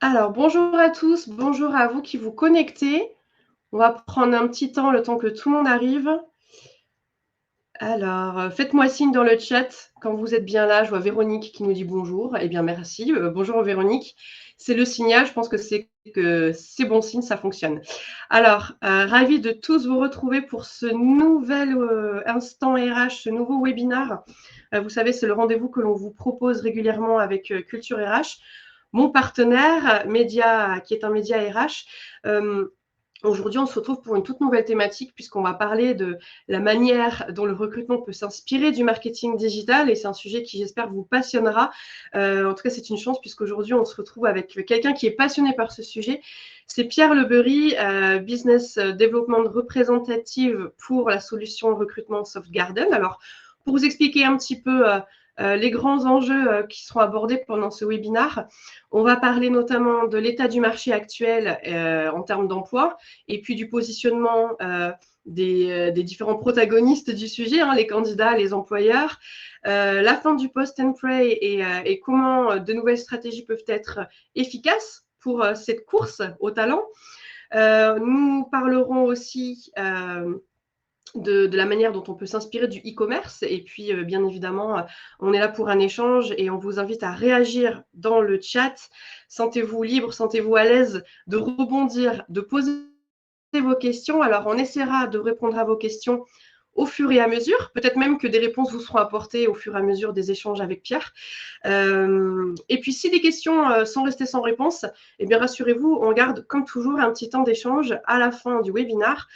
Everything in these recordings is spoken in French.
Alors, bonjour à tous, bonjour à vous qui vous connectez. On va prendre un petit temps, le temps que tout le monde arrive. Alors, faites-moi signe dans le chat quand vous êtes bien là. Je vois Véronique qui nous dit bonjour. Eh bien, merci. Bonjour Véronique. C'est le signal. Je pense que c'est bon signe, ça fonctionne. Alors, ravi de tous vous retrouver pour ce nouvel instant RH, ce nouveau webinaire. Vous savez, c'est le rendez-vous que l'on vous propose régulièrement avec Culture RH, mon partenaire média, qui est un média RH. Aujourd'hui, on se retrouve pour une toute nouvelle thématique puisqu'on va parler de la manière dont le recrutement peut s'inspirer du marketing digital et c'est un sujet qui, j'espère, vous passionnera. En tout cas, c'est une chance puisqu'aujourd'hui, on se retrouve avec quelqu'un qui est passionné par ce sujet. C'est Pierre Lebery, Business Development représentative pour la solution recrutement Softgarden. Alors, pour vous expliquer un petit peu les grands enjeux qui seront abordés pendant ce webinaire, on va parler notamment de l'état du marché actuel en termes d'emploi, et puis du positionnement des différents protagonistes du sujet, hein, les candidats, les employeurs, la fin du post and pray et comment de nouvelles stratégies peuvent être efficaces pour cette course au talent. Nous parlerons aussi de la manière dont on peut s'inspirer du e-commerce. Et puis, bien évidemment, on est là pour un échange et on vous invite à réagir dans le chat. Sentez-vous libre, sentez-vous à l'aise de rebondir, de poser vos questions. Alors, on essaiera de répondre à vos questions au fur et à mesure. Peut-être même que des réponses vous seront apportées au fur et à mesure des échanges avec Pierre. Et puis, si des questions sont restées sans réponse, eh bien, rassurez-vous, on garde comme toujours un petit temps d'échange à la fin du webinaire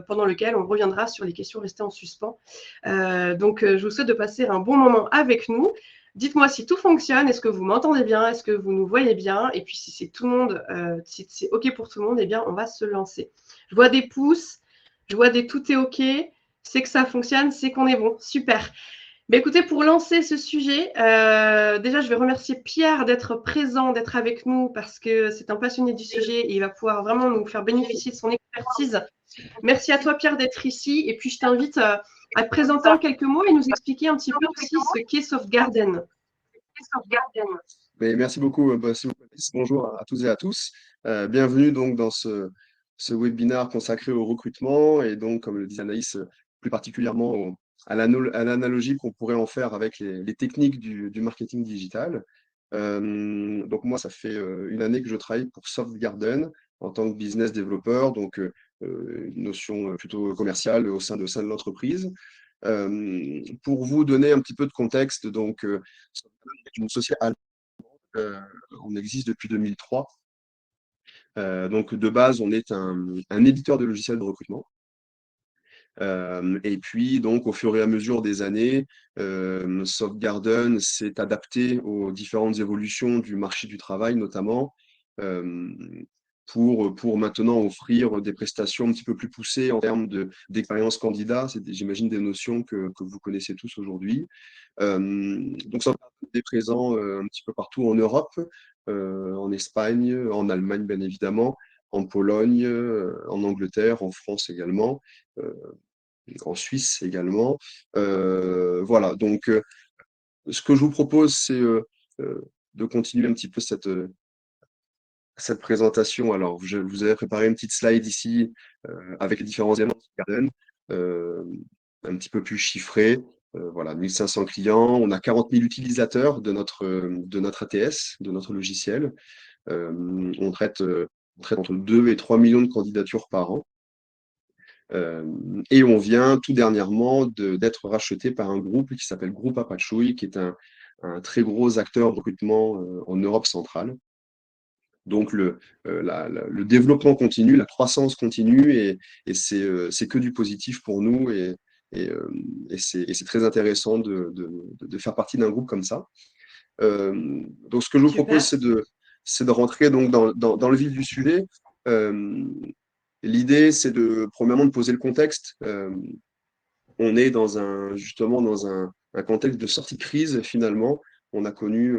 pendant lequel on reviendra sur les questions restées en suspens. Donc, je vous souhaite de passer un bon moment avec nous. Dites-moi si tout fonctionne, est-ce que vous m'entendez bien, est-ce que vous nous voyez bien, et puis si c'est tout le monde, si c'est OK pour tout le monde, eh bien, on va se lancer. Je vois des pouces, je vois des tout est OK, c'est que ça fonctionne, c'est qu'on est bon, super. Mais écoutez, pour lancer ce sujet, déjà, je vais remercier Pierre d'être présent, d'être avec nous, parce que c'est un passionné du sujet et il va pouvoir vraiment nous faire bénéficier de son expertise. Merci à toi, Pierre, d'être ici. Et puis, je t'invite à te présenter en quelques mots et nous expliquer un petit peu aussi ce qu'est Softgarden. Mais merci beaucoup, Alice. Bonjour à tous et à tous. Bienvenue donc dans ce webinaire consacré au recrutement et donc, comme le dit Anaïs, plus particulièrement à l'analogie qu'on pourrait en faire avec les techniques du marketing digital. Donc moi, ça fait une année que je travaille pour Softgarden en tant que business developer, donc une notion plutôt commerciale au sein de l'entreprise. Pour vous donner un petit peu de contexte, donc Softgarden est une société euh, on existe depuis 2003. Donc de base, on est un éditeur de logiciels de recrutement. Et puis, donc, au fur et à mesure des années, Softgarden s'est adapté aux différentes évolutions du marché du travail, notamment, euh, pour maintenant offrir des prestations un petit peu plus poussées en termes d'expérience candidat. C'est, j'imagine, des notions que vous connaissez tous aujourd'hui. Donc, Softgarden est présent un petit peu partout en Europe, en Espagne, en Allemagne, bien évidemment, en Pologne, en Angleterre, en France également. Euh, en Suisse également. Voilà, donc ce que je vous propose, c'est euh, de continuer un petit peu cette présentation. Alors, je vous avais préparé une petite slide ici avec les différents éléments de Garden, euh, un petit peu plus chiffré. Voilà, 1500 clients, on a 40 000 utilisateurs de notre ATS, de notre logiciel. On traite entre 2 et 3 millions de candidatures par an. Et on vient tout dernièrement d'être racheté par un groupe qui s'appelle Groupe Apachouille, qui est un très gros acteur de recrutement en Europe centrale. Donc le développement continue, la croissance continue et c'est que du positif pour nous et, euh, et c'est très intéressant de faire partie d'un groupe comme ça. Donc ce que je vous propose, Super. c'est de rentrer donc dans le vif du sujet. Euh, L'idée, c'est premièrement, de poser le contexte. On est justement dans un contexte de sortie de crise, finalement. On a connu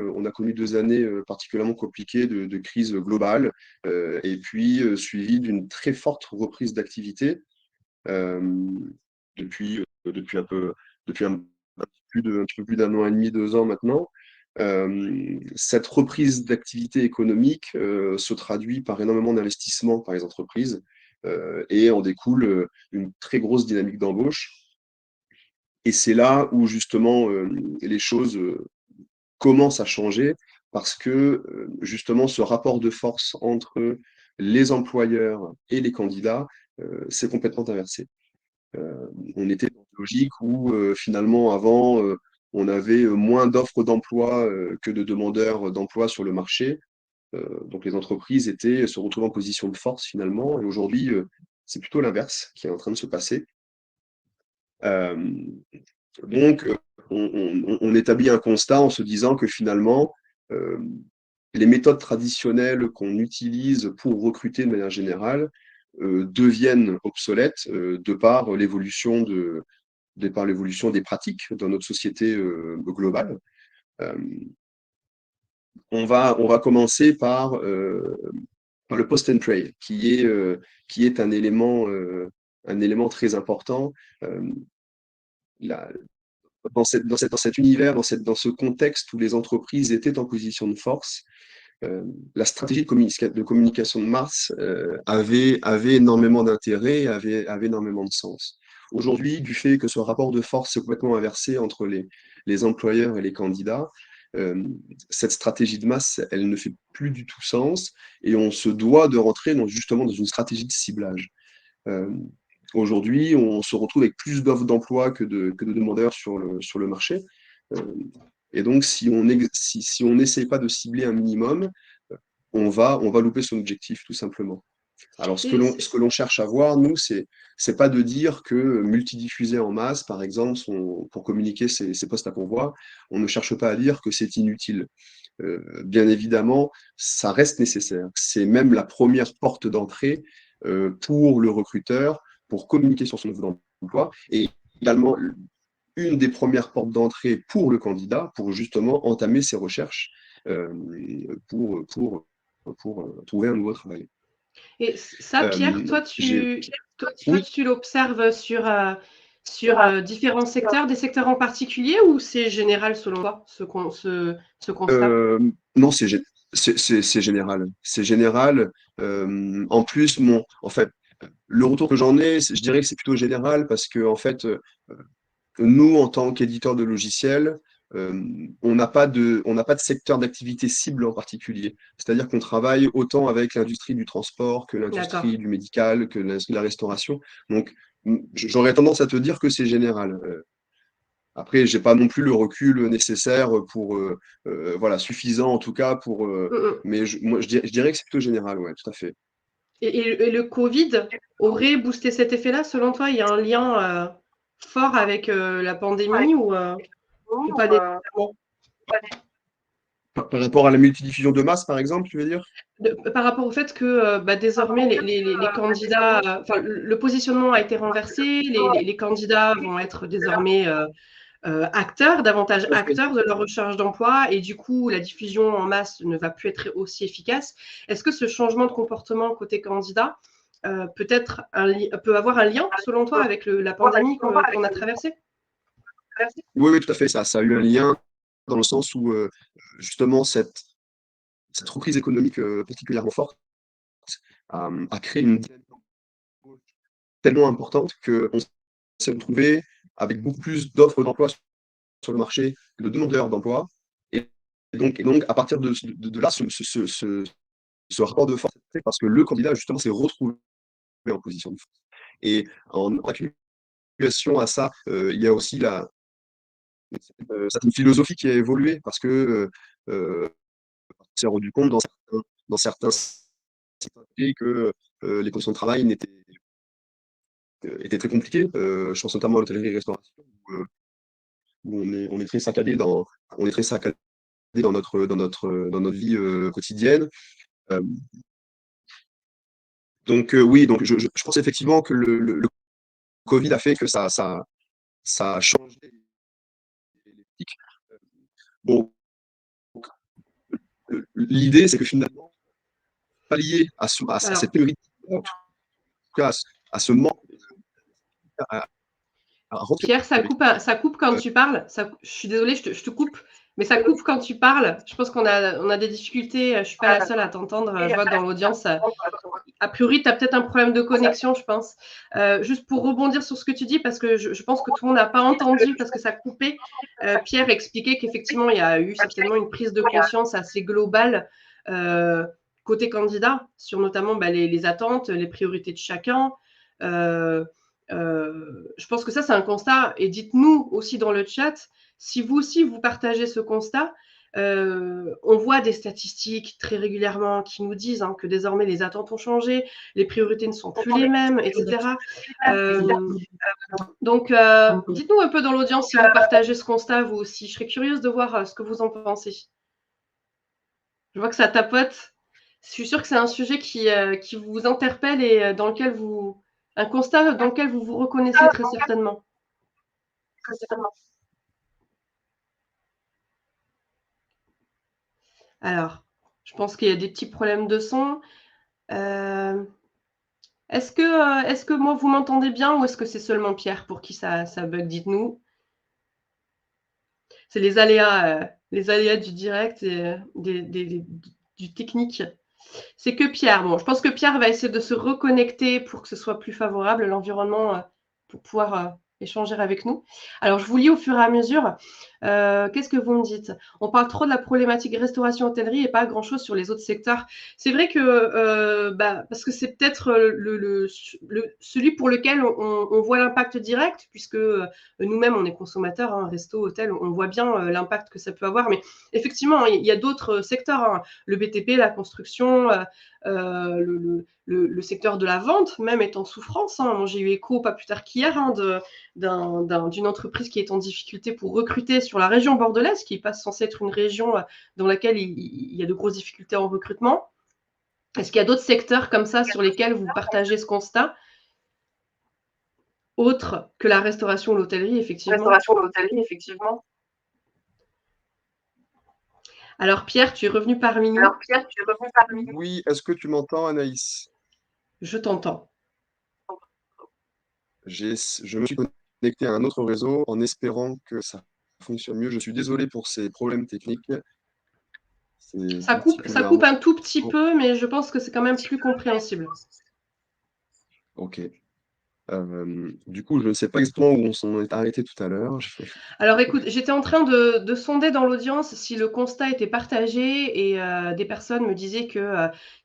2 années particulièrement compliquées de crise globale, et puis suivies d'une très forte reprise d'activité euh, depuis un peu plus d'un an et demi, 2 ans maintenant. Cette reprise d'activité économique se traduit par énormément d'investissements par les entreprises et en découle une très grosse dynamique d'embauche. Et c'est là où justement les choses commencent à changer parce que justement ce rapport de force entre les employeurs et les candidats s'est complètement inversé. On était dans une logique où finalement avant on avait moins d'offres d'emploi que de demandeurs d'emploi sur le marché. Donc les entreprises se retrouvaient en position de force finalement. Et aujourd'hui, c'est plutôt l'inverse qui est en train de se passer. Euh, donc, on établit un constat en se disant que finalement, euh, les méthodes traditionnelles qu'on utilise pour recruter de manière générale deviennent obsolètes de par l'évolution des pratiques dans notre société globale. Euh, on va commencer par le post and pray, qui est un élément très important. Euh, la- dans cet univers, dans ce contexte où les entreprises étaient en position de force, la stratégie de communication de Mars avait énormément d'intérêt, avait énormément de sens. Aujourd'hui, du fait que ce rapport de force est complètement inversé entre les employeurs et les candidats, euh, cette stratégie de masse, elle ne fait plus du tout sens et on se doit de rentrer justement dans une stratégie de ciblage. Euh, Aujourd'hui, on se retrouve avec plus d'offres d'emploi que de demandeurs sur le marché. Euh, et donc, si on n'essaye pas de cibler un minimum, on va louper son objectif, tout simplement. Alors, Et ce que l'on cherche à voir, nous, c'est pas de dire que multidiffuser en masse, par exemple, pour communiquer ces postes à pourvoir, on ne cherche pas à dire que c'est inutile. Bien évidemment, ça reste nécessaire. C'est même la première porte d'entrée pour le recruteur, pour communiquer sur son offre d'emploi, et également une des premières portes d'entrée pour le candidat, pour justement entamer ses recherches euh, pour trouver un nouveau travail. Et ça, Pierre, J'ai toi, oui, tu l'observes sur différents secteurs, des secteurs en particulier, ou c'est général selon toi, ce constat? non, c'est général. C'est général. En plus, en fait, le retour que j'en ai, je dirais que c'est plutôt général parce que, en fait, nous, en tant qu'éditeur de logiciels, on n'a pas de secteur d'activité cible en particulier. C'est-à-dire qu'on travaille autant avec l'industrie du transport que D'accord. l'industrie du médical, que l'industrie de la restauration. Donc, j'aurais tendance à te dire que c'est général. Après, j'ai pas non plus le recul nécessaire pour, voilà, suffisant en tout cas pour, mais je dirais que c'est plutôt général, ouais, tout à fait. Et le Covid aurait boosté cet effet-là, selon toi? Il y a un lien fort avec la pandémie ou pas nécessairement? Par rapport à la multidiffusion de masse, par exemple, tu veux dire? Par rapport au fait que bah, désormais les candidats, enfin le positionnement a été renversé, les candidats vont être désormais acteurs, davantage Tout à fait. acteurs de leur recherche d'emploi et du coup la diffusion en masse ne va plus être aussi efficace. Est-ce que ce changement de comportement côté candidat peut avoir un lien selon toi avec la pandémie qu'on a traversée? Oui, oui, tout à fait. Ça a eu un lien dans le sens où justement cette reprise économique particulièrement forte a créé une dynamique tellement importante qu'on s'est retrouvé avec beaucoup plus d'offres d'emploi sur le marché que de demandeurs d'emploi. Et, et donc, à partir de là, ce rapport de force, parce que le candidat, justement, s'est retrouvé en position de force. Et en accumulation à ça, il y a aussi certaine philosophie qui a évolué, parce que on s'est rendu compte dans certains secteurs que les conditions de travail étaient très compliquées. Je pense notamment à l'hôtellerie-restauration, où on est très saccadé on est très saccadé dans notre vie quotidienne. Euh, donc oui, donc je pense effectivement que le Covid a fait que ça a changé les pratiques. Bon, l'idée, c'est que finalement, pallier à Alors, cette pénurie, en tout cas à ce manque, à rentrer Pierre, avec ça coupe quand tu parles. Je suis désolée, je te coupe, Mais ça coupe quand tu parles. Je pense qu'on a des difficultés. Je ne suis pas la seule à t'entendre. Je vois que dans l'audience, a priori, tu as peut-être un problème de connexion, je pense. Juste pour rebondir sur ce que tu dis, parce que je pense que tout le monde n'a pas entendu, parce que ça coupait. Pierre expliquait qu'effectivement, il y a eu certainement une prise de conscience assez globale côté candidat, sur notamment les attentes, les priorités de chacun. Je pense que ça, c'est un constat. Et dites-nous aussi dans le chat, si vous aussi, vous partagez ce constat. On voit des statistiques très régulièrement qui nous disent que désormais les attentes ont changé, les priorités ne sont plus les mêmes, etc. Donc, dites-nous un peu dans l'audience si vous partagez ce constat, vous aussi. Je serais curieuse de voir ce que vous en pensez. Je vois que ça tapote. Je suis sûre que c'est un sujet qui vous interpelle et dans lequel un constat dans lequel vous vous reconnaissez très certainement. Alors, je pense qu'il y a des petits problèmes de son. Est-ce que moi, vous m'entendez bien ou est-ce que c'est seulement Pierre pour qui ça bug? Dites-nous. C'est les aléas du direct et du technique. C'est que Pierre. Bon, je pense que Pierre va essayer de se reconnecter pour que ce soit plus favorable, l'environnement, pour pouvoir échanger avec nous. Alors, je vous lis au fur et à mesure. Qu'est-ce que vous me dites? On parle trop de la problématique restauration-hôtellerie et pas grand-chose sur les autres secteurs. C'est vrai que, parce que c'est peut-être celui pour lequel on voit l'impact direct, puisque nous-mêmes, on est consommateurs, resto, hôtel, on voit bien l'impact que ça peut avoir. Mais effectivement, il y a d'autres secteurs, le BTP, la construction, le secteur de la vente même est en souffrance. Moi, j'ai eu écho pas plus tard qu'hier d'une entreprise qui est en difficulté pour recruter sur la région bordelaise, qui est censée être une région dans laquelle il y a de grosses difficultés en recrutement. Est-ce qu'il y a d'autres secteurs comme ça sur lesquels vous partagez ce constat, autre que la restauration ou l'hôtellerie, effectivement? Alors Pierre, tu es revenu parmi nous. Oui, est-ce que tu m'entends, Anaïs? Je t'entends. Je me suis connecté à un autre réseau en espérant que ça fonctionne mieux. Je suis désolé pour ces problèmes techniques. C'est Ça coupe particulièrement... un tout petit peu, mais je pense que c'est quand même plus compréhensible. Ok. Du coup, je ne sais pas exactement où on s'en est arrêté tout à l'heure. Alors écoute, j'étais en train de sonder dans l'audience si le constat était partagé et des personnes me disaient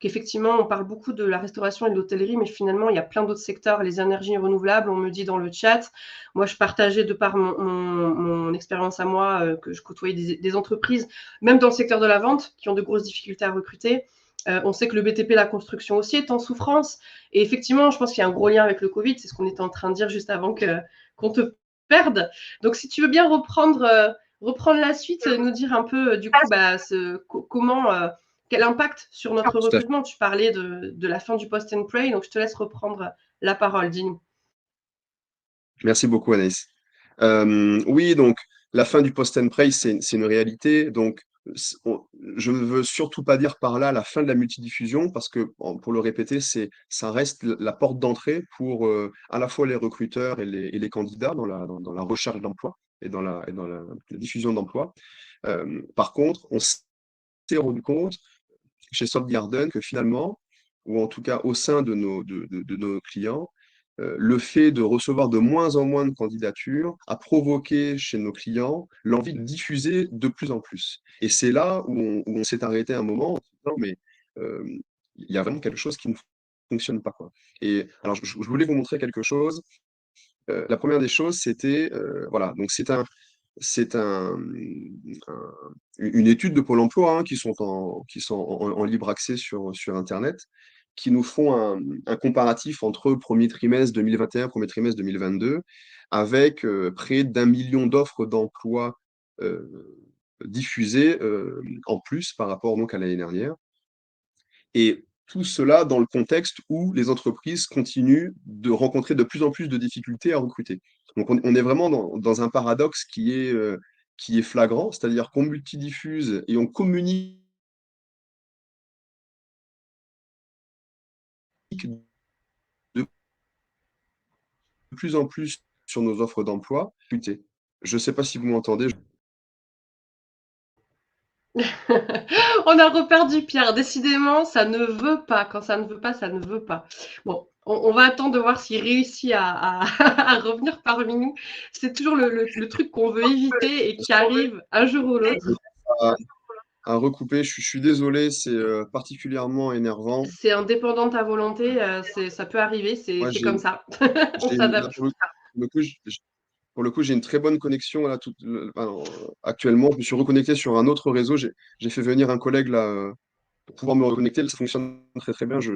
qu'effectivement on parle beaucoup de la restauration et de l'hôtellerie, mais finalement il y a plein d'autres secteurs, les énergies renouvelables, on me dit dans le chat. Moi je partageais de par mon expérience à moi que je côtoyais des entreprises, même dans le secteur de la vente, qui ont de grosses difficultés à recruter. On sait que le BTP, la construction aussi, est en souffrance. Et effectivement, je pense qu'il y a un gros lien avec le Covid. C'est ce qu'on était en train de dire juste avant qu'on te perde. Donc, si tu veux bien reprendre la suite, nous dire un peu, du coup, comment, quel impact sur notre recrutement. Tu parlais de la fin du post and pray, donc je te laisse reprendre la parole. Dis-nous. Merci beaucoup, Anaïs. Oui, donc la fin du post and pray, c'est une réalité. Donc, je ne veux surtout pas dire par là la fin de la multidiffusion, parce que, pour le répéter, ça reste la porte d'entrée pour à la fois les recruteurs et les candidats dans la recherche d'emploi et dans la diffusion d'emploi. Par contre, on s'est rendu compte chez Softgarden que finalement, ou en tout cas au sein de nos clients, le fait de recevoir de moins en moins de candidatures a provoqué chez nos clients l'envie de diffuser de plus en plus. Et c'est là où on s'est arrêté un moment en se disant, mais euh, il y a vraiment quelque chose qui ne fonctionne pas, quoi. Et alors, je voulais vous montrer quelque chose. La première des choses, c'était, voilà, donc c'est une étude de Pôle emploi qui sont en libre accès sur Internet, qui nous font un comparatif entre premier trimestre 2021, premier trimestre 2022, avec près d'1 million d'offres d'emploi diffusées en plus par rapport donc à l'année dernière. Et tout cela dans le contexte où les entreprises continuent de rencontrer de plus en plus de difficultés à recruter. Donc on est vraiment dans un paradoxe qui est flagrant, c'est-à-dire qu'on multidiffuse et on communique de plus en plus sur nos offres d'emploi. Je ne sais pas si vous m'entendez. On a reperdu Pierre. Décidément, ça ne veut pas. Quand ça ne veut pas, ça ne veut pas. Bon, on va attendre de voir s'il réussit à revenir parmi nous. C'est toujours le truc qu'on veut éviter et qui arrive un jour ou l'autre. À, à recouper, je suis désolé, c'est particulièrement énervant. C'est indépendant de ta volonté, ça peut arriver, Moi, c'est comme ça. On là, s'adapte. pour le coup, pour le coup, j'ai une très bonne connexion là. Actuellement, je me suis reconnecté sur un autre réseau. J'ai fait venir un collègue là pour pouvoir me reconnecter. Ça fonctionne très très bien. Enfin,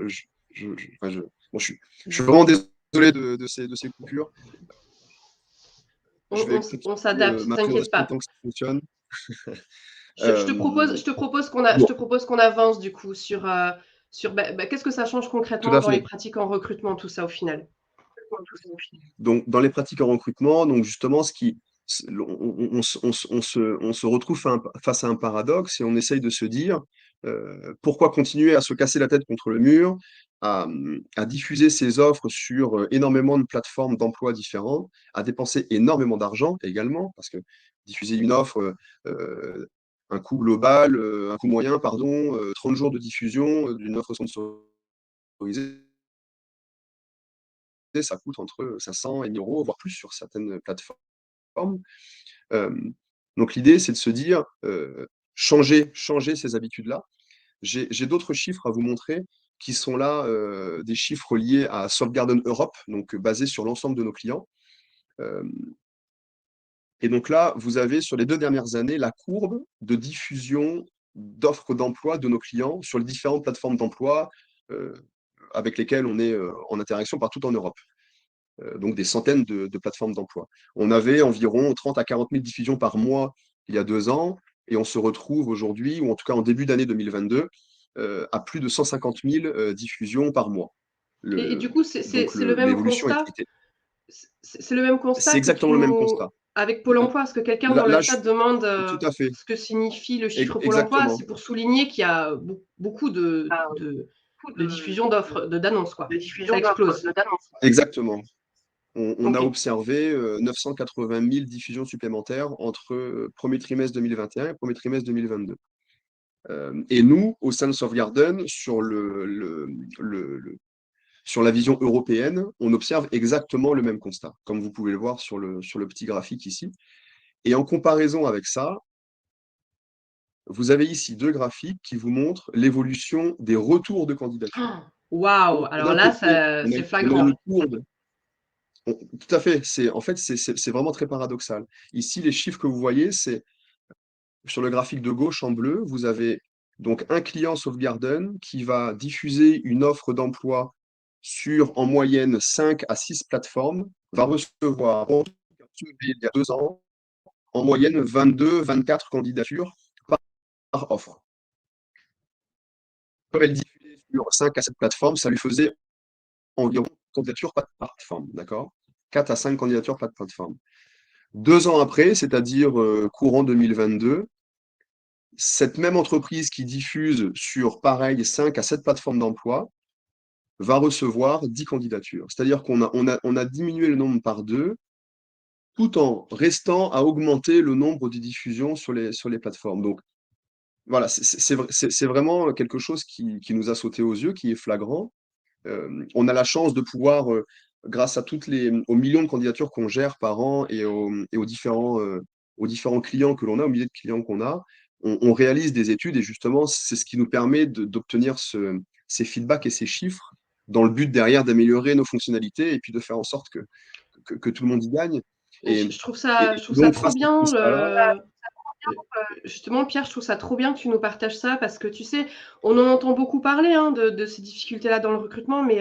bon, je suis vraiment désolé de ces coupures. Je vais On continuer s'adapte, ma t'inquiète présentation pas. tant que ça fonctionne. Je te propose qu'on je Bon, te propose qu'on avance du coup sur qu'est-ce que ça change tout concrètement à dans les fait. pratiques en recrutement, tout ça au final. Donc, dans les pratiques en recrutement, donc justement, on se retrouve face à un paradoxe et on essaye de se dire pourquoi continuer à se casser la tête contre le mur, à diffuser ces offres sur énormément de plateformes d'emploi différentes, à dépenser énormément d'argent également, parce que diffuser une offre, un coût global, un coût moyen, pardon, 30 jours de diffusion d'une offre sponsorisée, ça coûte entre 500 et 1 000 euros, voire plus sur certaines plateformes. Euh, donc l'idée, c'est de se dire, changer ces habitudes-là. J'ai d'autres chiffres à vous montrer qui sont là, des chiffres liés à Softgarden Europe, donc basés sur l'ensemble de nos clients. Euh, et donc là, vous avez sur les 2 dernières années la courbe de diffusion d'offres d'emploi de nos clients sur les différentes plateformes d'emploi euh, avec lesquelles on est en interaction partout en Europe. Donc des centaines de plateformes d'emploi. On avait environ 30 à 40 000 diffusions par mois il y a 2 ans, et on se retrouve aujourd'hui, ou en tout cas en début d'année 2022, à plus de 150 000 diffusions par mois. Et du coup, Donc c'est le même l'évolution constat. était. C'est le même C'est constat que exactement tu le même nous constat. avec Pôle emploi, parce que quelqu'un dans Là, le là, chat demande tout à fait. ce que signifie le chiffre Pôle emploi. Exactement. C'est pour souligner qu'il y a beaucoup de diffusion d'offres, d'annonces, quoi. Ça explose. Exactement. On a Ok. observé 980 000 diffusions supplémentaires entre premier trimestre 2021 et premier trimestre 2022. Et nous, au sein de Softgarden, sur la vision européenne, on observe exactement le même constat, comme vous pouvez le voir sur le petit graphique ici. Et en comparaison avec ça, vous avez ici 2 graphiques qui vous montrent l'évolution des retours de candidature. Waouh! Donc, Alors d'un là, côté, c'est on a flagrant. une courbe. Tout à fait. En fait, c'est vraiment très paradoxal. Ici, les chiffres que vous voyez, c'est sur le graphique de gauche en bleu, vous avez donc un client Softgarden qui va diffuser une offre d'emploi sur en moyenne 5 à 6 plateformes, va recevoir, il y a 2 ans, en moyenne 22, 24 candidatures par offre. Comme elle diffusait sur 5 à 7 plateformes, ça lui faisait environ candidatures par plateforme, d'accord? 4 à 5 candidatures par plateforme. 2 ans après, c'est-à-dire courant 2022, cette même entreprise qui diffuse sur, pareil, 5 à 7 plateformes d'emploi va recevoir 10 candidatures. C'est-à-dire on a diminué le nombre par 2, tout en restant à augmenter le nombre de diffusions sur les plateformes. Donc, voilà, c'est vraiment quelque chose qui nous a sauté aux yeux, qui est flagrant. On a la chance de pouvoir, grâce à aux millions de candidatures qu'on gère par an et aux différents clients que l'on a, aux milliers de clients qu'on a, on réalise des études et justement, c'est ce qui nous permet d'obtenir ces feedbacks et ces chiffres dans le but derrière d'améliorer nos fonctionnalités et puis de faire en sorte que tout le monde y gagne. Et, Je et trouve ça donc, trop face à ce bien. constat-là, Justement, Pierre, je trouve ça trop bien que tu nous partages ça parce que tu sais, on en entend beaucoup parler hein, de ces difficultés-là dans le recrutement, mais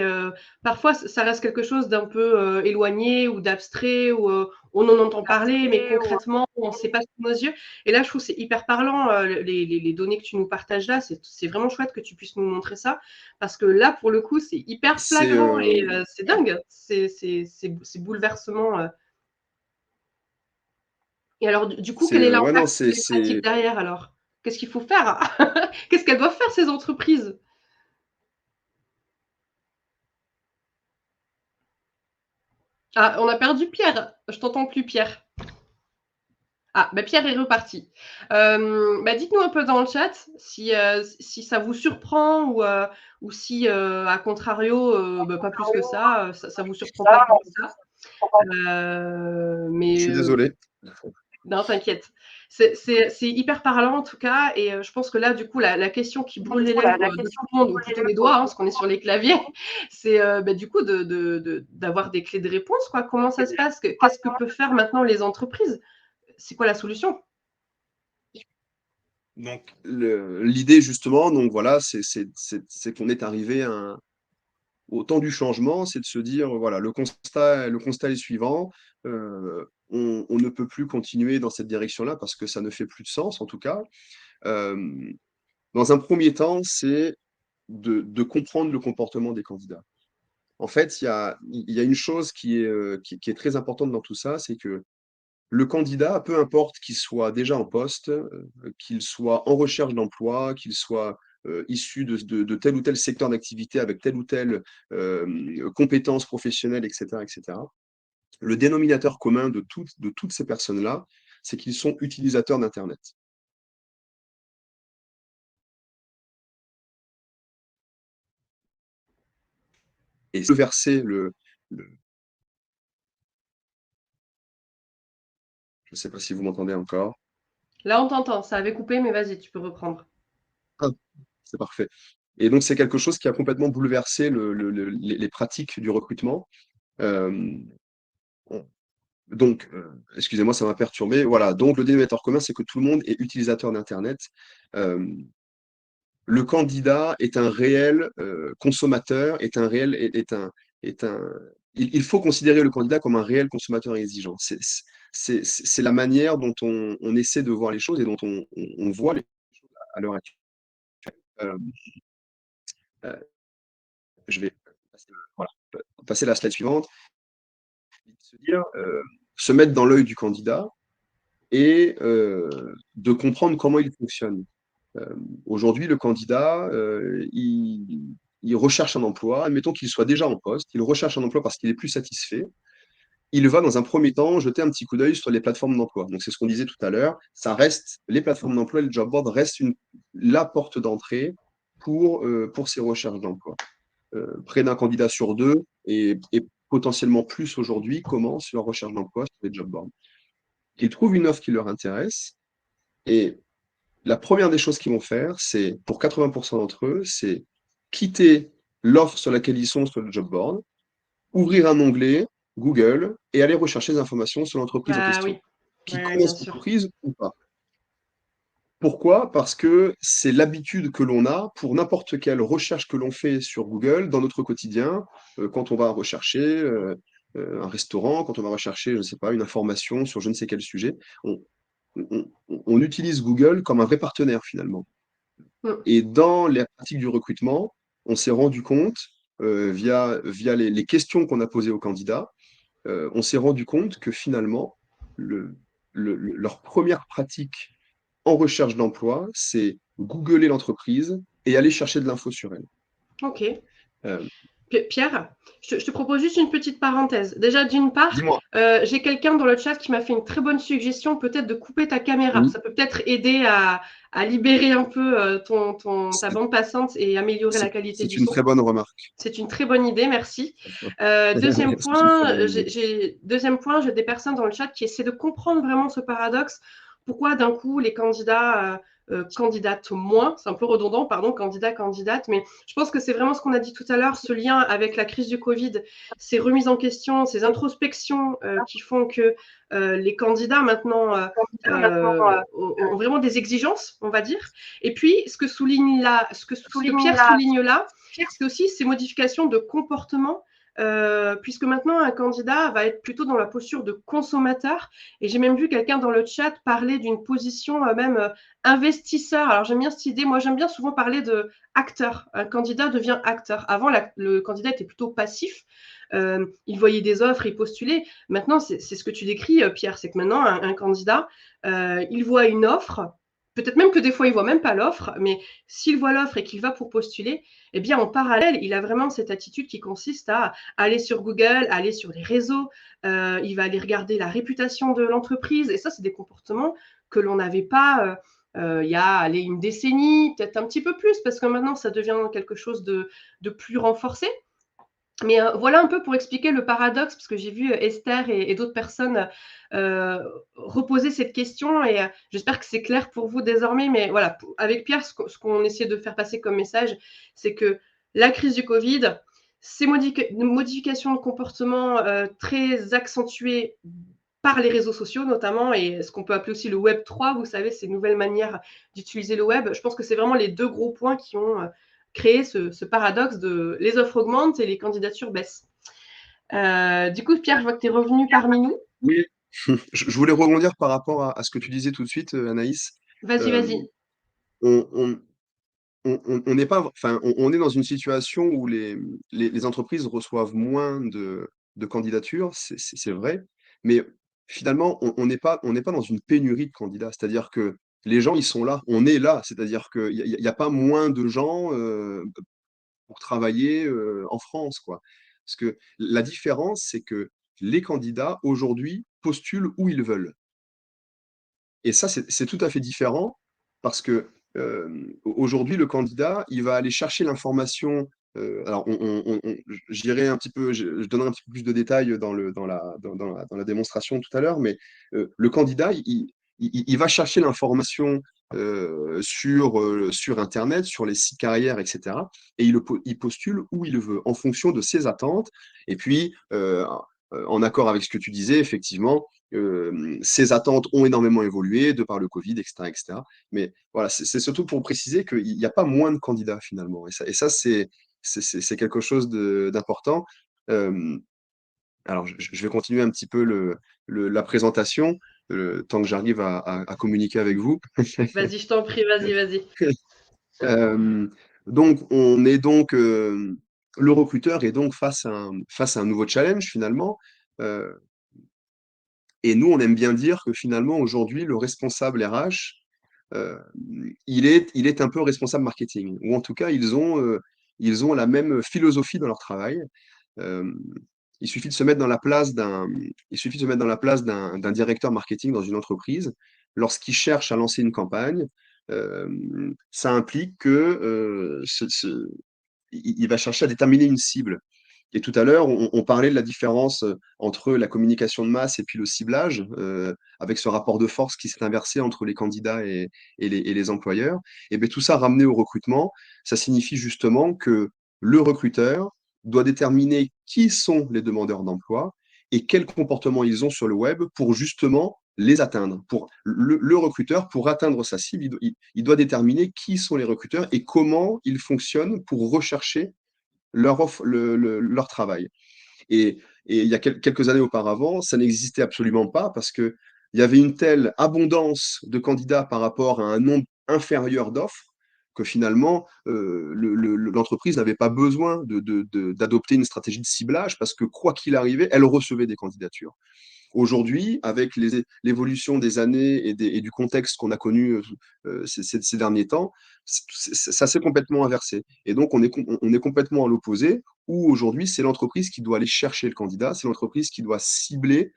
parfois ça reste quelque chose d'un peu éloigné ou d'abstrait, ou on en entend parler, mais concrètement, on ne sait pas sous nos yeux. Et là, je trouve que c'est hyper parlant, les données que tu nous partages là, c'est vraiment chouette que tu puisses nous montrer ça, parce que là, pour le coup, c'est hyper c'est flagrant et c'est dingue, c'est bouleversement. Et alors, du coup, quel est ouais, non, l'impact sur les pratiques derrière alors? Qu'est-ce qu'il faut faire? Qu'est-ce qu'elles doivent faire ces entreprises? Ah, on a perdu Pierre. Je t'entends plus, Pierre. Ah, bah Pierre est reparti. Dites-nous un peu dans le chat si ça vous surprend ou si, à contrario, pas plus que ça vous surprend pas plus que ça. Je suis désolé. Non, t'inquiète. C'est hyper parlant en tout cas, et je pense que là, du coup, la question qui brûle les lèvres de tout le monde, ou plutôt les doigts, parce qu'on est sur les claviers, c'est du coup d'avoir des clés de réponse, quoi. Comment ça se passe? Qu'est-ce que peuvent faire maintenant les entreprises? C'est quoi la solution? Donc, l'idée, justement, donc voilà, c'est qu'on est arrivé au temps du changement, c'est de se dire, voilà, le constat est suivant, on ne peut plus continuer dans cette direction-là parce que ça ne fait plus de sens, en tout cas. Euh, Dans un premier temps, c'est de comprendre le comportement des candidats. En fait, il y a une chose qui est très importante dans tout ça, c'est que le candidat, peu importe qu'il soit déjà en poste, qu'il soit en recherche d'emploi, qu'il soit issu de tel ou tel secteur d'activité avec telle ou telle compétence professionnelle, etc., etc., le dénominateur commun de toutes ces personnes-là, c'est qu'ils sont utilisateurs d'Internet. Et verser je ne sais pas si vous m'entendez encore. Là, on t'entend. Ça avait coupé, mais vas-y, tu peux reprendre. Ah, c'est parfait. Et donc, c'est quelque chose qui a complètement bouleversé les pratiques du recrutement. Euh, donc, excusez-moi, ça m'a perturbé. Voilà, donc le dénominateur commun, c'est que tout le monde est utilisateur d'Internet. Euh, le candidat est un réel consommateur, est un, il faut considérer le candidat comme un réel consommateur exigeant. C'est la manière dont on essaie de voir les choses et dont on voit les choses à l'heure actuelle. Euh, euh, je vais voilà, passer à la slide suivante. Se dire, se mettre dans l'œil du candidat et de comprendre comment il fonctionne. Euh, Aujourd'hui, le candidat, il recherche un emploi, admettons qu'il soit déjà en poste, il recherche un emploi parce qu'il est plus satisfait. Il va dans un premier temps jeter un petit coup d'œil sur les plateformes d'emploi. Donc c'est ce qu'on disait tout à l'heure, les plateformes d'emploi, le job board restent la porte d'entrée pour ces recherches d'emploi. Près d'un candidat sur deux et potentiellement plus aujourd'hui commencent leur recherche d'emploi sur les job boards. Ils trouvent une offre qui leur intéresse et la première des choses qu'ils vont faire, c'est, pour 80% d'entre eux, c'est quitter l'offre sur laquelle ils sont sur le job board, ouvrir un onglet Google et aller rechercher des informations sur l'entreprise en Ah question, oui, qu'ils ouais, bien connaissent sûr. l'entreprise ou pas. Pourquoi? Parce que c'est l'habitude que l'on a pour n'importe quelle recherche que l'on fait sur Google dans notre quotidien, quand on va rechercher un restaurant, quand on va rechercher, je ne sais pas, une information sur je ne sais quel sujet, on utilise Google comme un vrai partenaire finalement. Mm. Et dans les pratiques du recrutement, on s'est rendu compte, via les questions qu'on a posées aux candidats, on s'est rendu compte que finalement, leur première pratique en recherche d'emploi, c'est googler l'entreprise et aller chercher de l'info sur elle. Ok. Euh, Pierre, je te propose juste une petite parenthèse. Déjà, d'une part, Dis-moi. j'ai quelqu'un dans le chat qui m'a fait une très bonne suggestion, peut-être de couper ta caméra. Oui, Ça peut peut-être aider à libérer un peu ta c'est bande passante et améliorer la c'est- qualité c'est du une son. très bonne remarque. C'est une très bonne idée, merci. Deuxième C'est une très point, bonne idée. j'ai des personnes dans le chat qui essaient de comprendre vraiment ce paradoxe. Pourquoi d'un coup les candidats candidatent moins? C'est un peu redondant, pardon, candidats, candidates, mais je pense que c'est vraiment ce qu'on a dit tout à l'heure, ce lien avec la crise du Covid, ces remises en question, ces introspections qui font que les candidats maintenant ont vraiment des exigences, on va dire. Et puis, ce que Pierre souligne là, c'est aussi ces modifications de comportement, puisque maintenant un candidat va être plutôt dans la posture de consommateur. Et j'ai même vu quelqu'un dans le chat parler d'une position même investisseur. Alors j'aime bien cette idée. Moi j'aime bien souvent parler de acteur. Un candidat devient acteur. Avant, le candidat était plutôt passif. Il voyait des offres, il postulait. Maintenant, c'est ce que tu décris, Pierre, c'est que maintenant un candidat, il voit une offre. peut-être même que des fois, il ne voit même pas l'offre, mais s'il voit l'offre et qu'il va pour postuler, eh bien, en parallèle, il a vraiment cette attitude qui consiste à aller sur Google, aller sur les réseaux, il va aller regarder la réputation de l'entreprise. Et ça, c'est des comportements que l'on n'avait pas il y a allez, une décennie, peut-être un petit peu plus, parce que maintenant, ça devient quelque chose de plus renforcé. Mais voilà un peu pour expliquer le paradoxe, parce que j'ai vu Esther et d'autres personnes reposer cette question, et j'espère que c'est clair pour vous désormais. Mais voilà, avec Pierre, ce qu'on essayait de faire passer comme message, c'est que la crise du Covid, ces modifications de comportement très accentuées par les réseaux sociaux notamment, et ce qu'on peut appeler aussi le Web 3, vous savez, ces nouvelles manières d'utiliser le web, je pense que c'est vraiment les deux gros points qui ont créé ce paradoxe de les offres augmentent et les candidatures baissent. Du coup, Pierre, je vois que tu es revenu parmi nous. Oui, je voulais rebondir par rapport à ce que tu disais tout de suite, Anaïs. Vas-y, Euh, vas-y. on, on, on n'est pas, enfin, on est dans une situation où les entreprises reçoivent moins de candidatures, c'est vrai, mais finalement, on n'est pas dans une pénurie de candidats. C'est-à-dire que les gens, ils sont là, on est là. C'est-à-dire qu'il n'y a pas moins de gens pour travailler en France, quoi. Parce que la différence, c'est que les candidats, aujourd'hui, postulent où ils veulent. Et ça, c'est tout à fait différent parce que aujourd'hui, le candidat, il va aller chercher l'information. Alors, j'irai un petit peu, je donnerai un petit peu plus de détails dans la démonstration tout à l'heure, mais le candidat, il va chercher l'information sur Internet, sur les sites carrières, etc. Et il postule où il veut, en fonction de ses attentes. Et puis, en accord avec ce que tu disais, effectivement, ces attentes ont énormément évolué de par le Covid, etc., etc. Mais voilà, c'est surtout pour préciser qu'il n'y a pas moins de candidats finalement. Et ça c'est quelque chose d'important. Euh, alors, je vais continuer un petit peu la présentation, tant que j'arrive à communiquer avec vous. Vas-y, je t'en prie, vas-y, vas-y. Euh, donc, le recruteur est donc face à un nouveau challenge finalement. Euh, Et nous, on aime bien dire que finalement, aujourd'hui, le responsable RH, euh, il est un peu responsable marketing. Ou en tout cas, ils ont la même philosophie dans leur travail. Euh, il suffit de se mettre dans la place d'un directeur marketing dans une entreprise. Lorsqu'il cherche à lancer une campagne, ça implique que il va chercher à déterminer une cible. Et tout à l'heure, on parlait de la différence entre la communication de masse et puis le ciblage, avec ce rapport de force qui s'est inversé entre les candidats et les employeurs. Et bien tout ça ramené au recrutement, ça signifie justement que le recruteur doit déterminer qui sont les demandeurs d'emploi et quels comportements ils ont sur le web pour justement les atteindre. Pour le recruteur, pour atteindre sa cible, il doit déterminer qui sont les recruteurs et comment ils fonctionnent pour rechercher leur travail. Et il y a quelques années auparavant, ça n'existait absolument pas parce qu'il y avait une telle abondance de candidats par rapport à un nombre inférieur d'offres que finalement, l'entreprise n'avait pas besoin d'adopter une stratégie de ciblage parce que quoi qu'il arrivait, elle recevait des candidatures. Aujourd'hui, avec l'évolution des années et du contexte qu'on a connu ces derniers temps, ça s'est complètement inversé. Et donc, on est complètement à l'opposé, où aujourd'hui, c'est l'entreprise qui doit aller chercher le candidat, c'est l'entreprise qui doit cibler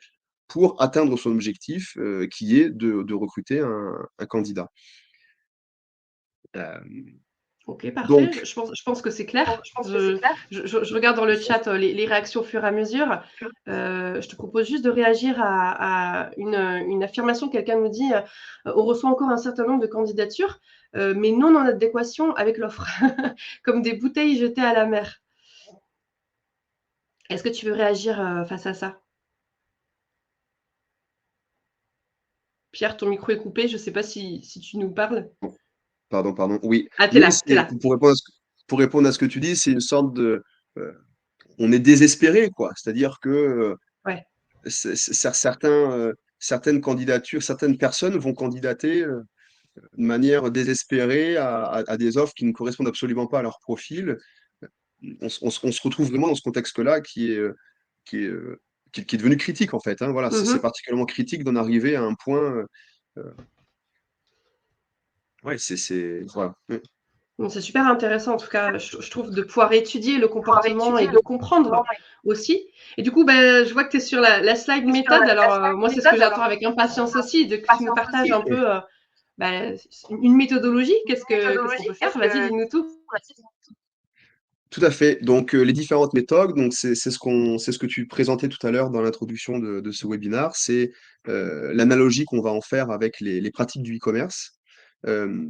pour atteindre son objectif, qui est de recruter un candidat. Euh, Ok, parfait. donc, Je pense que c'est clair. Je regarde dans le chat les réactions au fur et à mesure. Je te propose juste de réagir à une affirmation. Quelqu'un nous dit on reçoit encore un certain nombre de candidatures, mais non en adéquation avec l'offre, comme des bouteilles jetées à la mer. Est-ce que tu veux réagir face à ça? Pierre, ton micro est coupé. Je ne sais pas si tu nous parles. pardon, oui. Ah, t'es Oui, là, t'es là. pour répondre à ce que tu dis, c'est une sorte de. On est désespéré, quoi. C'est-à-dire que Ouais. certaines candidatures, certaines personnes vont candidater de manière désespérée à des offres qui ne correspondent absolument pas à leur profil. On se retrouve vraiment dans ce contexte-là qui est, euh, qui est devenu critique, en fait, hein. Voilà, c'est Mhm. particulièrement critique d'en arriver à un point Ouais, voilà. Donc, c'est super intéressant, en tout cas, je trouve, de pouvoir étudier le comportement et de comprendre aussi. Et du coup, ben, je vois que tu es sur la slide méthode. Alors, moi, c'est ce que j'attends avec impatience aussi, que tu nous partages un peu ben, une méthodologie. Qu'est-ce qu'on peut faire? Vas-y, dis-nous tout. Tout à fait. Donc, les différentes méthodes, donc c'est ce que tu présentais tout à l'heure dans l'introduction de ce webinaire, c'est l'analogie qu'on va en faire avec les pratiques du e-commerce. Euh,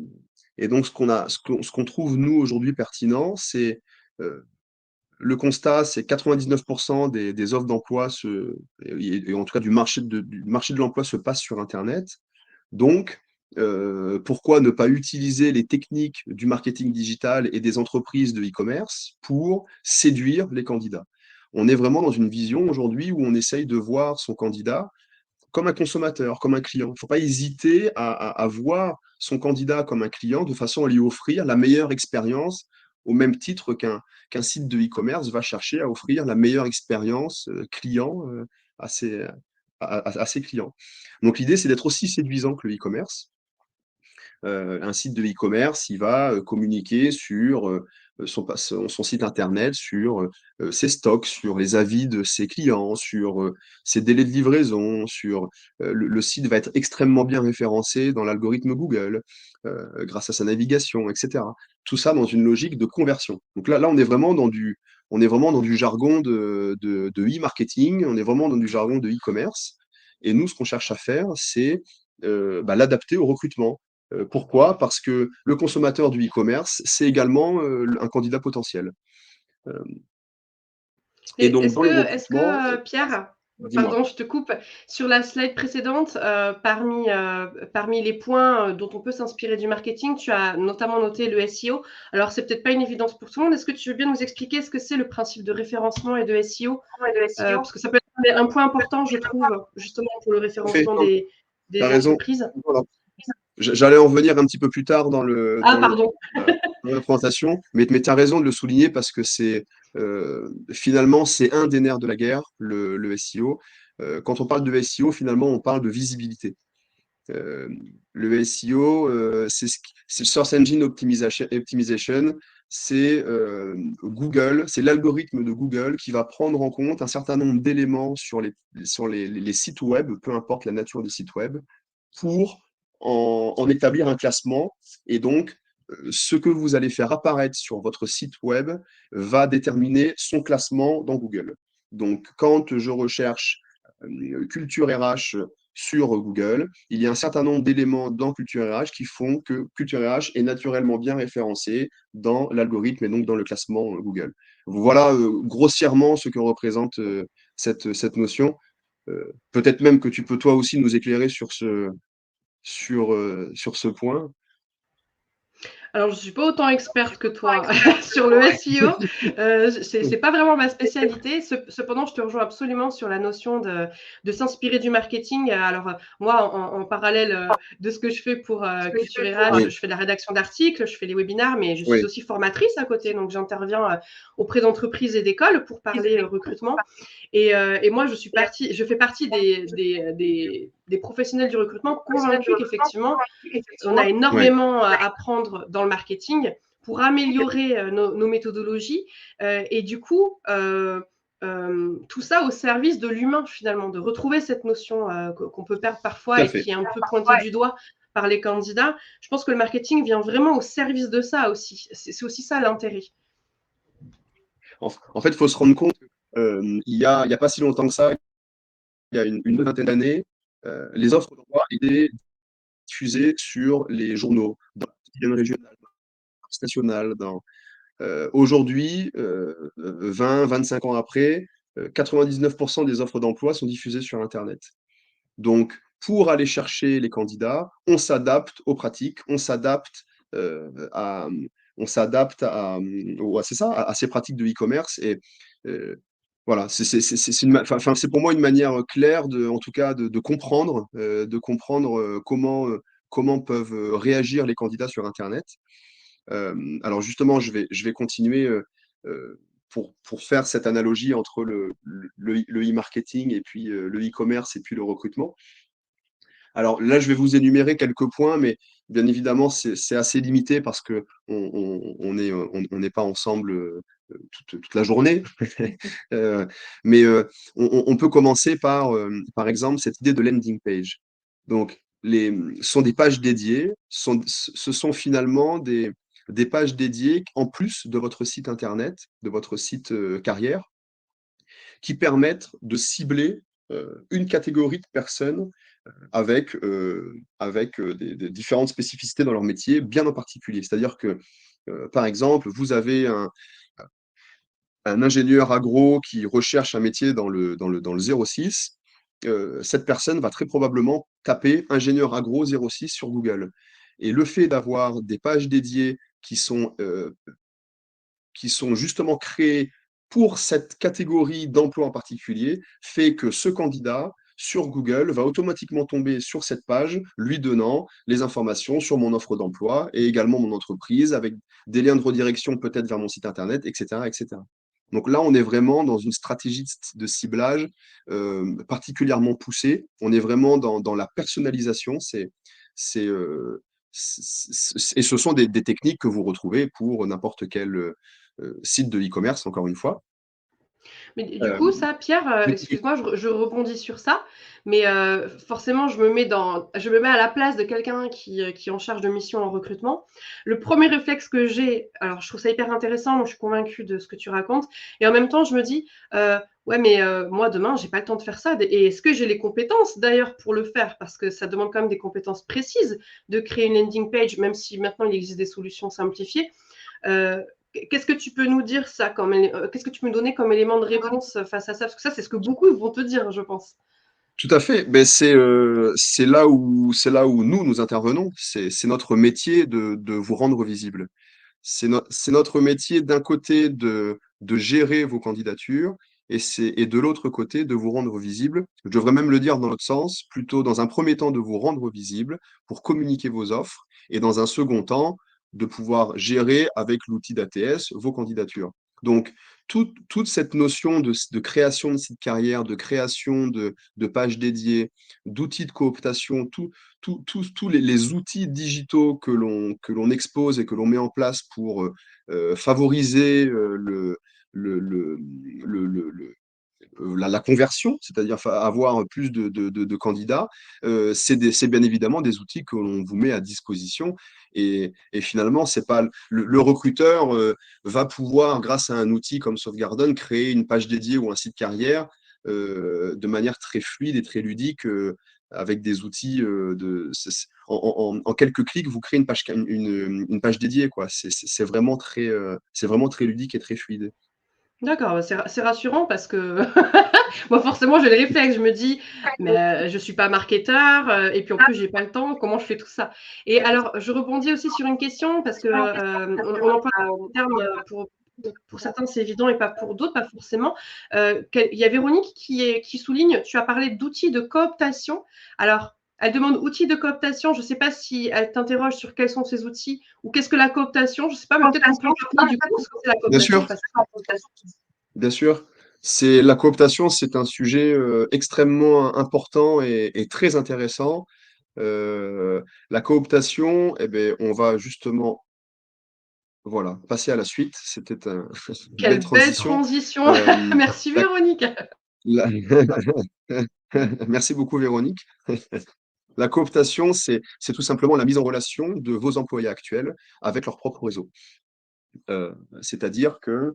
et donc, ce qu'on trouve, nous, aujourd'hui, pertinent, c'est le constat, c'est 99% des offres d'emploi, et en tout cas du marché de l'emploi se passe sur Internet. Donc, pourquoi ne pas utiliser les techniques du marketing digital et des entreprises de e-commerce pour séduire les candidats? On est vraiment dans une vision aujourd'hui où on essaye de voir son candidat comme un consommateur, comme un client. Il ne faut pas hésiter à voir son candidat comme un client de façon à lui offrir la meilleure expérience au même titre qu'un site de e-commerce va chercher à offrir la meilleure expérience client à ses, à ses clients. Donc l'idée, c'est d'être aussi séduisant que le e-commerce. Un site de e-commerce, il va communiquer sur son site internet, sur ses stocks, sur les avis de ses clients, sur ses délais de livraison, sur le site va être extrêmement bien référencé dans l'algorithme Google grâce à sa navigation, etc. Tout ça dans une logique de conversion. Donc là, on est vraiment dans du jargon de e-marketing, on est vraiment dans du jargon de e-commerce. Et nous, ce qu'on cherche à faire, c'est l'adapter au recrutement. Pourquoi? Parce que le consommateur du e-commerce, c'est également un candidat potentiel. Euh, et Et donc, dans le est-ce recrutement, que Pierre, dis-moi. pardon, je te coupe, sur la slide précédente, parmi les points dont on peut s'inspirer du marketing, tu as notamment noté le SEO. Alors, c'est peut-être pas une évidence pour tout le monde. Est-ce que tu veux bien nous expliquer ce que c'est le principe de référencement et de SEO? Parce que ça peut être un point important, je trouve, justement pour le Fait, référencement tu as des raison. entreprises. Voilà. J'allais en venir un petit peu plus tard Ah, pardon. dans la présentation, mais tu as raison de le souligner parce que finalement, c'est un des nerfs de la guerre, le SEO. Quand on parle de SEO, finalement, on parle de visibilité. Euh, le SEO, c'est le Search Engine Optimization, c'est Google, c'est l'algorithme de Google qui va prendre en compte un certain nombre d'éléments sur les sites web, peu importe la nature des sites web, pour en établir un classement. Et donc, ce que vous allez faire apparaître sur votre site web va déterminer son classement dans Google. Donc, quand je recherche culture RH sur Google, il y a un certain nombre d'éléments dans Culture RH qui font que Culture RH est naturellement bien référencé dans l'algorithme et donc dans le classement Google. Voilà grossièrement ce que représente cette notion. Peut-être même que tu peux toi aussi nous éclairer sur ce point. Alors, je suis pas autant experte que toi sur le SEO. C'est pas vraiment ma spécialité. Cependant, je te rejoins absolument sur la notion de s'inspirer du marketing. Alors, moi, en parallèle de ce que je fais pour Culture RH, Oui, je fais de la rédaction d'articles, je fais les webinaires, mais je suis oui, aussi formatrice à côté. Donc, j'interviens auprès d'entreprises et d'écoles pour parler recrutement. Et moi, je fais partie des professionnels du recrutement convaincus qu'effectivement, on a oui, énormément à apprendre dans le marketing pour améliorer nos méthodologies et du coup, tout ça au service de l'humain finalement, de retrouver cette notion qu'on peut perdre tout parfois à et fait. qui est un peu pointée du doigt par les candidats. Je pense que le marketing vient vraiment au service de ça aussi. C'est aussi ça l'intérêt. En fait, il faut se rendre compte qu'il y a pas si longtemps que ça, il y a une vingtaine d'années, les offres d'emploi étaient diffusées sur les journaux, dans la quotidienne régionale, dans la presse nationale. Aujourd'hui, 20-25 ans après, 99% des offres d'emploi sont diffusées sur Internet. Donc, pour aller chercher les candidats, on s'adapte aux pratiques, euh, à, on s'adapte c'est ça, à ces pratiques de e-commerce. Et voilà, c'est pour moi une manière claire, en tout cas, de comprendre comment peuvent réagir les candidats sur Internet. Alors justement, je vais continuer pour faire cette analogie entre le e-marketing et puis le e-commerce et puis le recrutement. Alors là, je vais vous énumérer quelques points, mais bien évidemment, c'est assez limité parce que on n'est pas ensemble toute la journée. Euh, mais on peut commencer par exemple, cette idée de landing page. Donc, sont des pages dédiées, ce sont finalement des pages dédiées en plus de votre site internet, de votre site carrière, qui permettent de cibler une catégorie de personnes avec des différentes spécificités dans leur métier, bien en particulier. C'est-à-dire que, par exemple, vous avez un ingénieur agro qui recherche un métier dans le 06. Cette personne va très probablement taper ingénieur agro 06 sur Google. Et le fait d'avoir des pages dédiées qui sont justement créées pour cette catégorie d'emploi en particulier fait que ce candidat sur Google va automatiquement tomber sur cette page, lui donnant les informations sur mon offre d'emploi et également mon entreprise, avec des liens de redirection peut-être vers mon site internet, etc., etc. Donc là, on est vraiment dans une stratégie de ciblage particulièrement poussée. On est vraiment dans la personnalisation. C'est, et ce sont des techniques que vous retrouvez pour n'importe quel site de e-commerce, encore une fois. Mais du Euh, coup, ça, Pierre, oui, oui, excuse-moi, je rebondis sur ça, mais forcément, je me mets à la place de quelqu'un qui est en charge de mission en recrutement. Le premier réflexe que j'ai, alors je trouve ça hyper intéressant, moi, je suis convaincue de ce que tu racontes, et en même temps, je me dis, ouais, mais moi, demain, j'ai pas le temps de faire ça, et est-ce que j'ai les compétences d'ailleurs pour le faire? Parce que ça demande quand même des compétences précises de créer une landing page, même si maintenant il existe des solutions simplifiées. Euh, Qu'est-ce que tu peux nous dire ça qu'est-ce que tu peux nous donner comme élément de réponse face à ça? Parce que ça, c'est ce que beaucoup vont te dire, je pense. tout à fait. Ben, c'est là où nous intervenons. C'est notre métier de vous rendre visible. C'est notre métier d'un côté de gérer vos candidatures et de l'autre côté de vous rendre visible. Je devrais même le dire dans l'autre sens, plutôt dans un premier temps de vous rendre visible pour communiquer vos offres et dans un second temps de pouvoir gérer avec l'outil d'ATS vos candidatures. Donc, toute cette notion de création de site carrière, de création de pages dédiées, d'outils de cooptation, tous les outils digitaux que l'on expose et que l'on met en place pour favoriser la conversion, c'est-à-dire avoir plus de candidats, c'est bien évidemment des outils que l'on vous met à disposition. Et finalement, c'est pas le recruteur va pouvoir, grâce à un outil comme Softgarden, créer une page dédiée ou un site carrière de manière très fluide et très ludique. Avec des outils en quelques clics, vous créez une page dédiée, quoi. C'est vraiment très ludique et très fluide. D'accord, bah, c'est rassurant parce que moi, forcément, j'ai le réflexe. Je me dis, mais je suis pas marketeur et puis en plus, j'ai pas le temps. Comment je fais tout ça? Et alors, je rebondis aussi sur une question parce que on emploie le terme pour certains, c'est évident et pas pour d'autres, pas forcément. Il y a Véronique qui souligne, tu as parlé d'outils de cooptation. Alors, elle demande outils de cooptation. Je ne sais pas si elle t'interroge sur quels sont ces outils ou qu'est-ce que la cooptation. Je ne sais pas, mais peut-être qu'on peut expliquer du coup ce que c'est la Bien cooptation. sûr, bien sûr. La cooptation, c'est un sujet extrêmement important et très intéressant. La cooptation, eh ben, on va justement, voilà, passer à la suite. C'était une belle Quelle belle transition. transition. Euh, Merci la- Véronique. la- Merci beaucoup, Véronique. La cooptation, c'est tout simplement la mise en relation de vos employés actuels avec leur propre réseau. C'est-à-dire que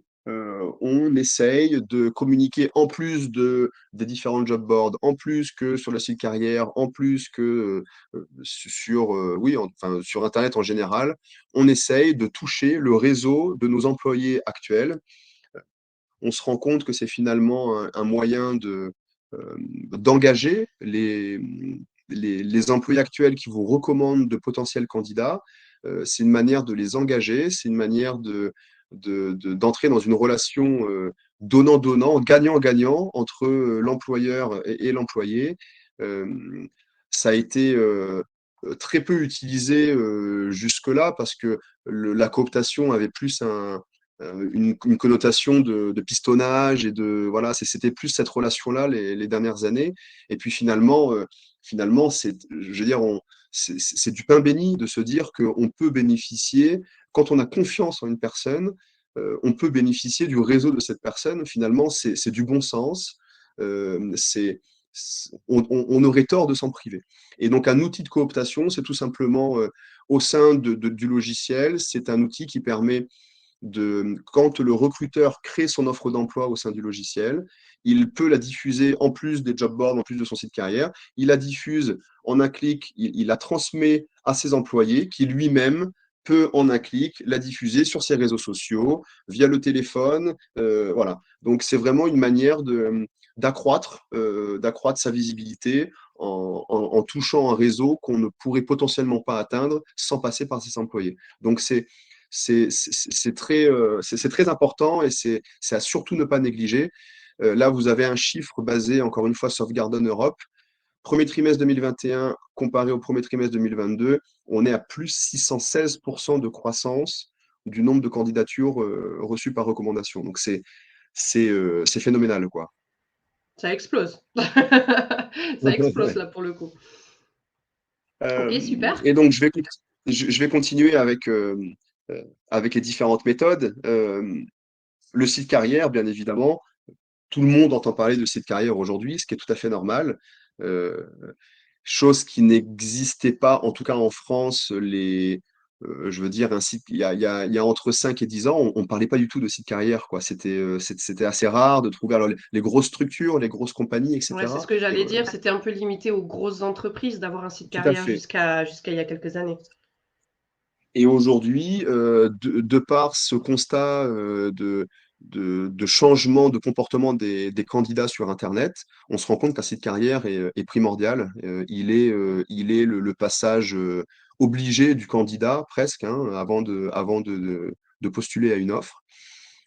on essaye de communiquer en plus des différents job boards, en plus que sur le site carrière, en plus que enfin, sur Internet en général, on essaye de toucher le réseau de nos employés actuels. On se rend compte que c'est finalement un moyen d'engager les employés actuels qui vous recommandent de potentiels candidats. C'est une manière de les engager, c'est une manière d'entrer dans une relation donnant-donnant, gagnant-gagnant entre l'employeur et l'employé. Euh, Ça a été très peu utilisé jusque-là parce que la cooptation avait plus une connotation de pistonnage et voilà, c'était plus cette relation-là les dernières années. Et puis finalement, je veux dire, c'est du pain béni de se dire qu'on peut bénéficier, quand on a confiance en une personne, on peut bénéficier du réseau de cette personne. Finalement, c'est du bon sens. On aurait tort de s'en priver. Et donc, un outil de cooptation, c'est tout simplement au sein du logiciel, c'est un outil qui permet quand le recruteur crée son offre d'emploi au sein du logiciel, il peut la diffuser en plus des job boards, en plus de son site carrière. Il la diffuse en un clic, il la transmet à ses employés qui lui-même peut en un clic la diffuser sur ses réseaux sociaux, via le téléphone. Voilà. Donc c'est vraiment une manière d'accroître sa visibilité en touchant un réseau qu'on ne pourrait potentiellement pas atteindre sans passer par ses employés. Donc c'est très important et c'est à surtout ne pas négliger. Là, vous avez un chiffre basé, encore une fois, Softgarden Europe. Premier trimestre 2021 comparé au premier trimestre 2022, on est à plus 616% de croissance du nombre de candidatures reçues par recommandation. Donc, c'est phénoménal, quoi. Ça explose. Ça explose là pour le coup. Ok, super. Et donc, je vais continuer avec les différentes méthodes. Le site carrière, bien évidemment, tout le monde entend parler de site carrière aujourd'hui, ce qui est tout à fait normal. Euh, Chose qui n'existait pas, en tout cas en France, je veux dire, un site, il y a entre 5 et 10 ans, on ne parlait pas du tout de site carrière, quoi. C'était assez rare de trouver alors, les grosses structures, les grosses compagnies, Ouais, c'est etc. ce que j'allais dire. C'était un peu limité aux grosses entreprises d'avoir un site Tout à carrière fait. jusqu'à il y a quelques années. Et aujourd'hui, de par ce constat de changement de comportement des candidats sur Internet, on se rend compte qu'un site carrière est primordial. Il est le passage obligé du candidat, presque, hein, de postuler à une offre.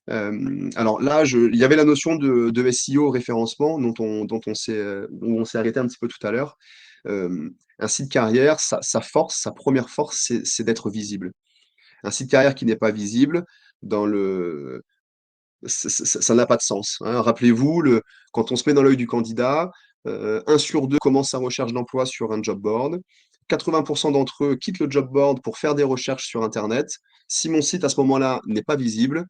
Alors là, il y avait la notion de SEO référencement où on s'est arrêté un petit peu tout à l'heure. Un site carrière, sa première force, c'est d'être visible. Un site carrière qui n'est pas visible, dans le... ça n'a pas de sens, hein. Rappelez-vous, quand on se met dans l'œil du candidat, 1 sur 2 commence sa recherche d'emploi sur un job board. 80% d'entre eux quittent le job board pour faire des recherches sur Internet. Si mon site à ce moment-là n'est pas visible,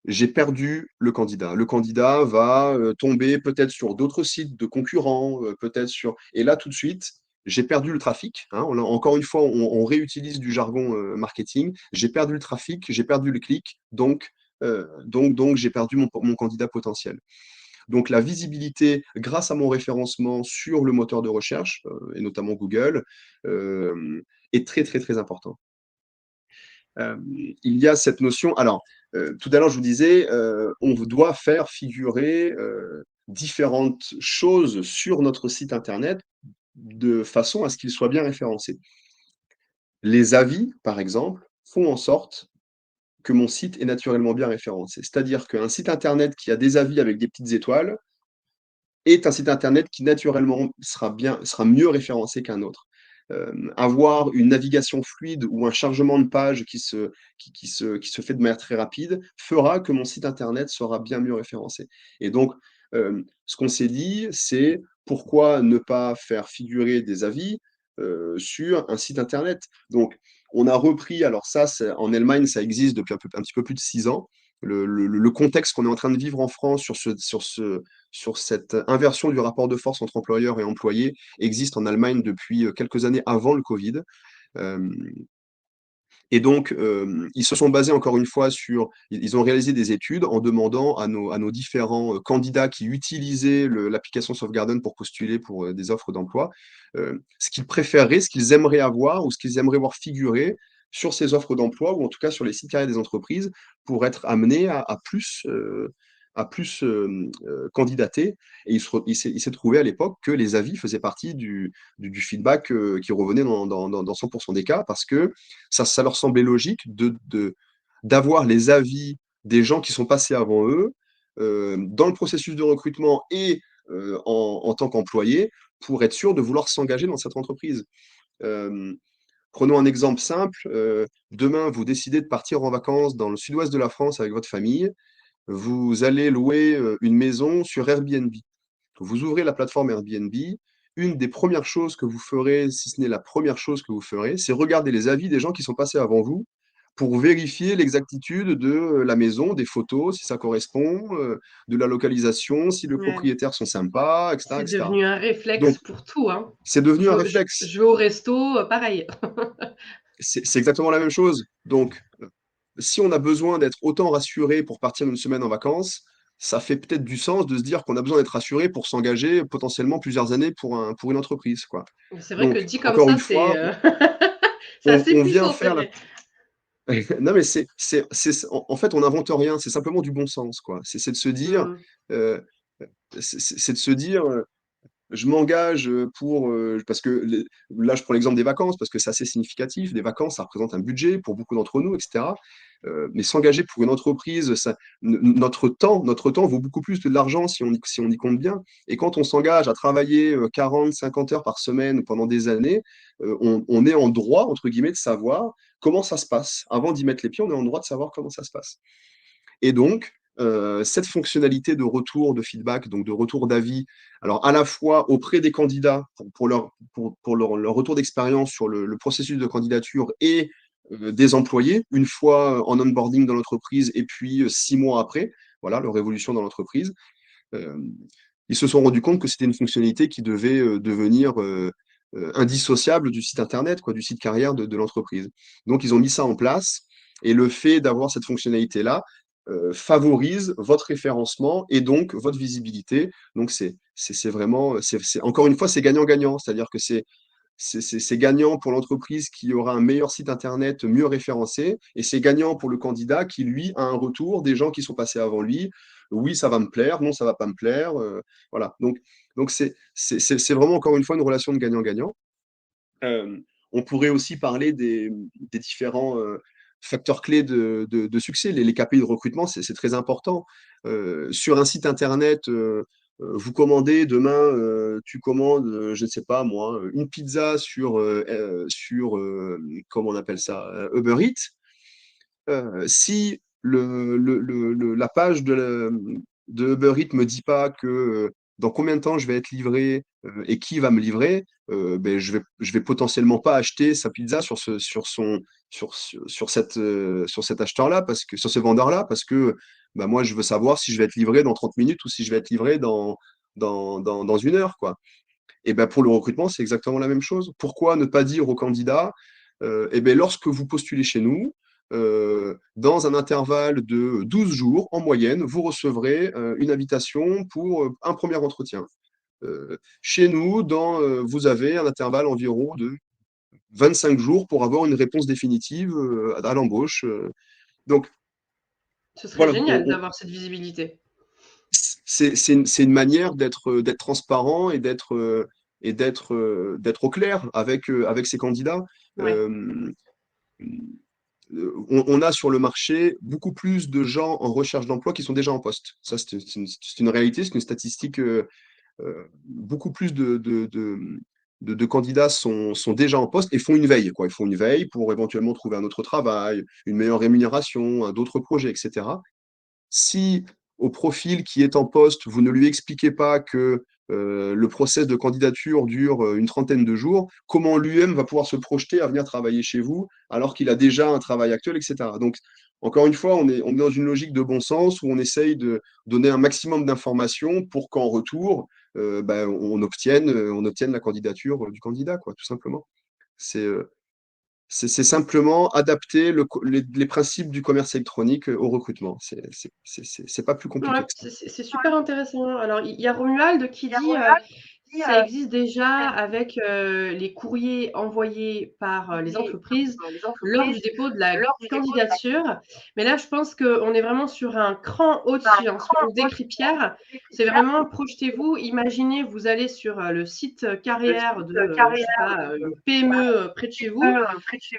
j'ai perdu le candidat. Le candidat va tomber peut-être sur d'autres sites de concurrents, peut-être sur... Et là, tout de suite, j'ai perdu le trafic, hein. Encore une fois, on réutilise du jargon marketing. J'ai perdu le trafic, j'ai perdu le clic, donc j'ai perdu mon candidat potentiel. Donc la visibilité, grâce à mon référencement sur le moteur de recherche, et notamment Google, est très, très, très important. Il y a cette notion. Alors, tout à l'heure, je vous disais, on doit faire figurer différentes choses sur notre site internet de façon à ce qu'il soit bien référencé. Les avis, par exemple, font en sorte que mon site est naturellement bien référencé. C'est-à-dire qu'un site internet qui a des avis avec des petites étoiles est un site internet qui naturellement sera mieux référencé qu'un autre. Avoir une navigation fluide ou un chargement de page qui se fait de manière très rapide fera que mon site internet sera bien mieux référencé. Et donc, ce qu'on s'est dit, c'est pourquoi ne pas faire figurer des avis sur un site internet. Donc, on a repris, alors ça, en Allemagne, ça existe depuis un petit peu plus de 6 ans. Le contexte qu'on est en train de vivre en France sur cette inversion du rapport de force entre employeurs et employés existe en Allemagne depuis quelques années avant le Covid. Euh, et donc, ils se sont basés encore une fois ils ont réalisé des études en demandant à nos différents candidats qui utilisaient l'application Softgarden pour postuler pour des offres d'emploi, ce qu'ils préféreraient, ce qu'ils aimeraient avoir ou ce qu'ils aimeraient voir figurer sur ces offres d'emploi ou en tout cas sur les sites carrières des entreprises pour être amenés à plus candidater. Et il s'est trouvé à l'époque que les avis faisaient partie du feedback qui revenait dans 100% des cas parce que ça leur semblait logique d'avoir les avis des gens qui sont passés avant eux dans le processus de recrutement et en tant qu'employé pour être sûr de vouloir s'engager dans cette entreprise. Euh, Prenons un exemple simple. Demain, vous décidez de partir en vacances dans le sud-ouest de la France avec votre famille. Vous allez louer une maison sur Airbnb. Vous ouvrez la plateforme Airbnb, une des premières choses que vous ferez, si ce n'est la première chose que vous ferez, c'est regarder les avis des gens qui sont passés avant vous pour vérifier l'exactitude de la maison, des photos, si ça correspond, de la localisation, si les Ouais. propriétaires sont sympas, etc., C'est etc. devenu un réflexe Donc, pour tout, hein. c'est devenu un réflexe. Je vais au resto, pareil. C'est exactement la même chose. Donc, si on a besoin d'être autant rassuré pour partir une semaine en vacances, ça fait peut-être du sens de se dire qu'on a besoin d'être rassuré pour s'engager potentiellement plusieurs années pour une entreprise, quoi. C'est vrai que Donc, dit comme encore ça, une fois, c'est assez on vient puissant, c'est faire la... vrai. Non, mais en fait, on n'invente rien, c'est simplement du bon sens, quoi. C'est de se dire, Mmh. euh, c'est de se dire, je m'engage pour, parce que là, je prends l'exemple des vacances, parce que c'est assez significatif. Des vacances, ça représente un budget pour beaucoup d'entre nous, etc. Mais s'engager pour une entreprise, notre temps vaut beaucoup plus de l'argent si on y compte bien. Et quand on s'engage à travailler 40, 50 heures par semaine pendant des années, on est en droit, entre guillemets, de savoir comment ça se passe. Avant d'y mettre les pieds, on est en droit de savoir comment ça se passe. Et donc, cette fonctionnalité de retour de feedback, donc de retour d'avis, alors à la fois auprès des candidats pour leur retour d'expérience sur le processus de candidature et des employés, une fois en onboarding dans l'entreprise et puis 6 mois après, voilà, leur évolution dans l'entreprise, euh, ils se sont rendus compte que c'était une fonctionnalité qui devait devenir indissociable du site internet, quoi, du site carrière de l'entreprise. Donc, ils ont mis ça en place et le fait d'avoir cette fonctionnalité-là favorise votre référencement et donc votre visibilité. Donc, c'est vraiment, encore une fois, c'est gagnant-gagnant. C'est-à-dire que c'est gagnant pour l'entreprise qui aura un meilleur site internet mieux référencé, et c'est gagnant pour le candidat qui, lui, a un retour des gens qui sont passés avant lui. Oui, ça va me plaire, non, ça va pas me plaire. Voilà. Donc c'est vraiment, encore une fois, une relation de gagnant-gagnant. Euh, on pourrait aussi parler des différents facteurs clés de succès. Les KPI de recrutement, c'est très important. Sur un site internet, vous commandez demain, tu commandes, je ne sais pas moi, une pizza sur comment on appelle ça, Uber Eats. Si la page de Uber Eats me dit pas que dans combien de temps je vais être livré et qui va me livrer, ben, je vais potentiellement pas acheter sa pizza sur cet acheteur-là, sur ce vendeur-là, parce que bah, moi, je veux savoir si je vais être livré dans 30 minutes ou si je vais être livré dans 1 heure, quoi. Et ben, pour le recrutement, c'est exactement la même chose. Pourquoi ne pas dire aux candidats, eh ben, lorsque vous postulez chez nous, dans un intervalle de 12 jours en moyenne, vous recevrez une invitation pour un premier entretien. Chez nous, vous avez un intervalle environ de 25 jours pour avoir une réponse définitive à l'embauche. Donc Ce serait voilà, génial d'avoir cette visibilité. c'est une manière d'être transparent et d'être au clair avec ses candidats. Ouais. Euh, on a sur le marché beaucoup plus de gens en recherche d'emploi qui sont déjà en poste. Ça, c'est une réalité, c'est une statistique. Beaucoup plus de candidats sont déjà en poste et font une veille, quoi. Ils font une veille pour éventuellement trouver un autre travail, une meilleure rémunération, d'autres projets, etc. Si au profil qui est en poste, vous ne lui expliquez pas que le process de candidature dure une trentaine de jours, comment lui-même va pouvoir se projeter à venir travailler chez vous alors qu'il a déjà un travail actuel, etc. Donc, encore une fois, on est dans une logique de bon sens où on essaye de donner un maximum d'informations pour qu'en retour, ben, on obtienne la candidature du candidat, quoi, tout simplement. C'est c'est simplement adapter les principes du commerce électronique au recrutement. C'est pas plus Ouais, compliqué que ça. c'est super intéressant. Alors, il y a Romuald qui dit ça existe déjà avec les courriers envoyés par les entreprises lors du dépôt de la candidature. Mais là, je pense qu'on est vraiment sur un cran au-dessus, hein. Ce que nous décrit Pierre, c'est vraiment, projetez-vous, imaginez, vous allez sur le site carrière de, je sais pas, une PME près de chez vous,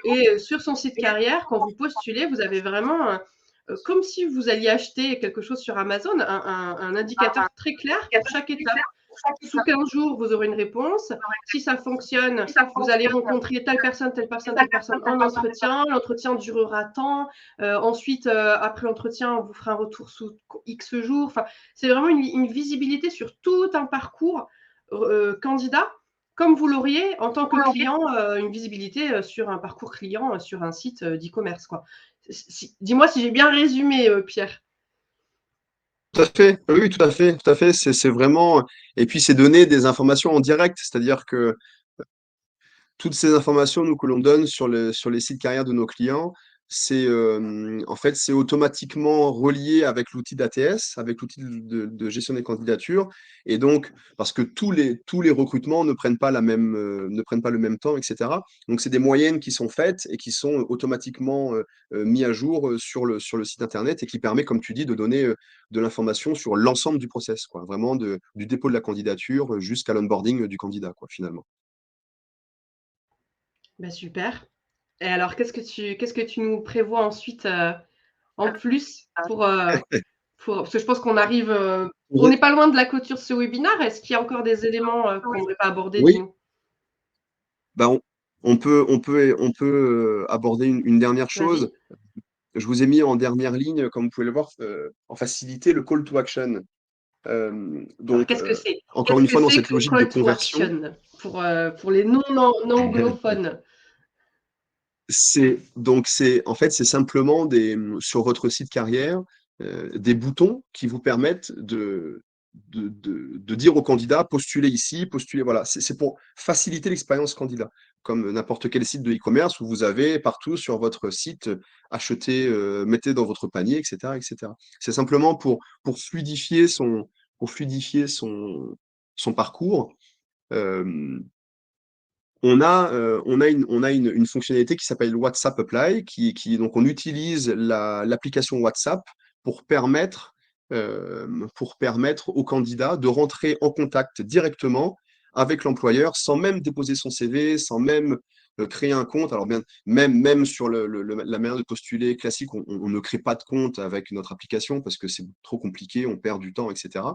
et sur son site carrière, quand vous postulez, vous avez vraiment comme si vous alliez acheter quelque chose sur Amazon, un indicateur très clair pour chaque étape. Sous 15 jours, vous aurez une réponse. Si ça fonctionne, vous allez rencontrer telle personne, telle personne, telle personne en entretien. L'entretien durera tant. Ensuite, après l'entretien, on vous fera un retour sous X jours. Enfin, c'est vraiment une visibilité sur tout un parcours candidat comme vous l'auriez en tant que client, une visibilité sur un parcours client sur un site d'e-commerce, quoi. Dis-moi si j'ai bien résumé, Pierre. Tout à fait, oui, tout à fait, tout à fait. C'est vraiment, et puis c'est donner des informations en direct, c'est-à-dire que toutes ces informations, nous, que l'on donne sur les sites carrières de nos clients, c'est en fait, c'est automatiquement relié avec l'outil d'ATS, avec l'outil de gestion des candidatures. Et donc, parce que tous les recrutements ne prennent pas ne prennent pas le même temps, etc. Donc, c'est des moyennes qui sont faites et qui sont automatiquement mis à jour sur le site Internet et qui permet, comme tu dis, de donner de l'information sur l'ensemble du process, quoi, vraiment du dépôt de la candidature jusqu'à l'onboarding du candidat, quoi, finalement. Bah, super. Et alors qu'est-ce que tu nous prévois ensuite, en plus pour parce que je pense qu'on arrive, on n'est pas loin de la clôture de ce webinaire. Est-ce qu'il y a encore des éléments, qu'on n'aurait pas abordés? Oui, Dis-nous. bah, on peut aborder une dernière chose. Vas-y. Je vous ai mis en dernière ligne, comme vous pouvez le voir, en facilité, le call to action. Alors Donc, qu'est-ce que c'est? encore Qu'est-ce une que fois, dans c'est cette que logique de call to conversion, action pour les non anglophones? en fait, c'est simplement sur votre site carrière, des boutons qui vous permettent de dire au candidat, postulez ici, postulez, voilà. C'est pour faciliter l'expérience candidat, comme n'importe quel site de e-commerce où vous avez partout sur votre site, achetez, mettez dans votre panier, etc., etc. C'est simplement pour fluidifier son parcours. Euh, on a une fonctionnalité qui s'appelle WhatsApp Apply, donc on utilise l'application WhatsApp pour pour permettre au candidat de rentrer en contact directement avec l'employeur sans même déposer son CV, sans même créer un compte. Alors bien, même sur la manière de postuler classique, on ne crée pas de compte avec notre application parce que c'est trop compliqué, on perd du temps, etc.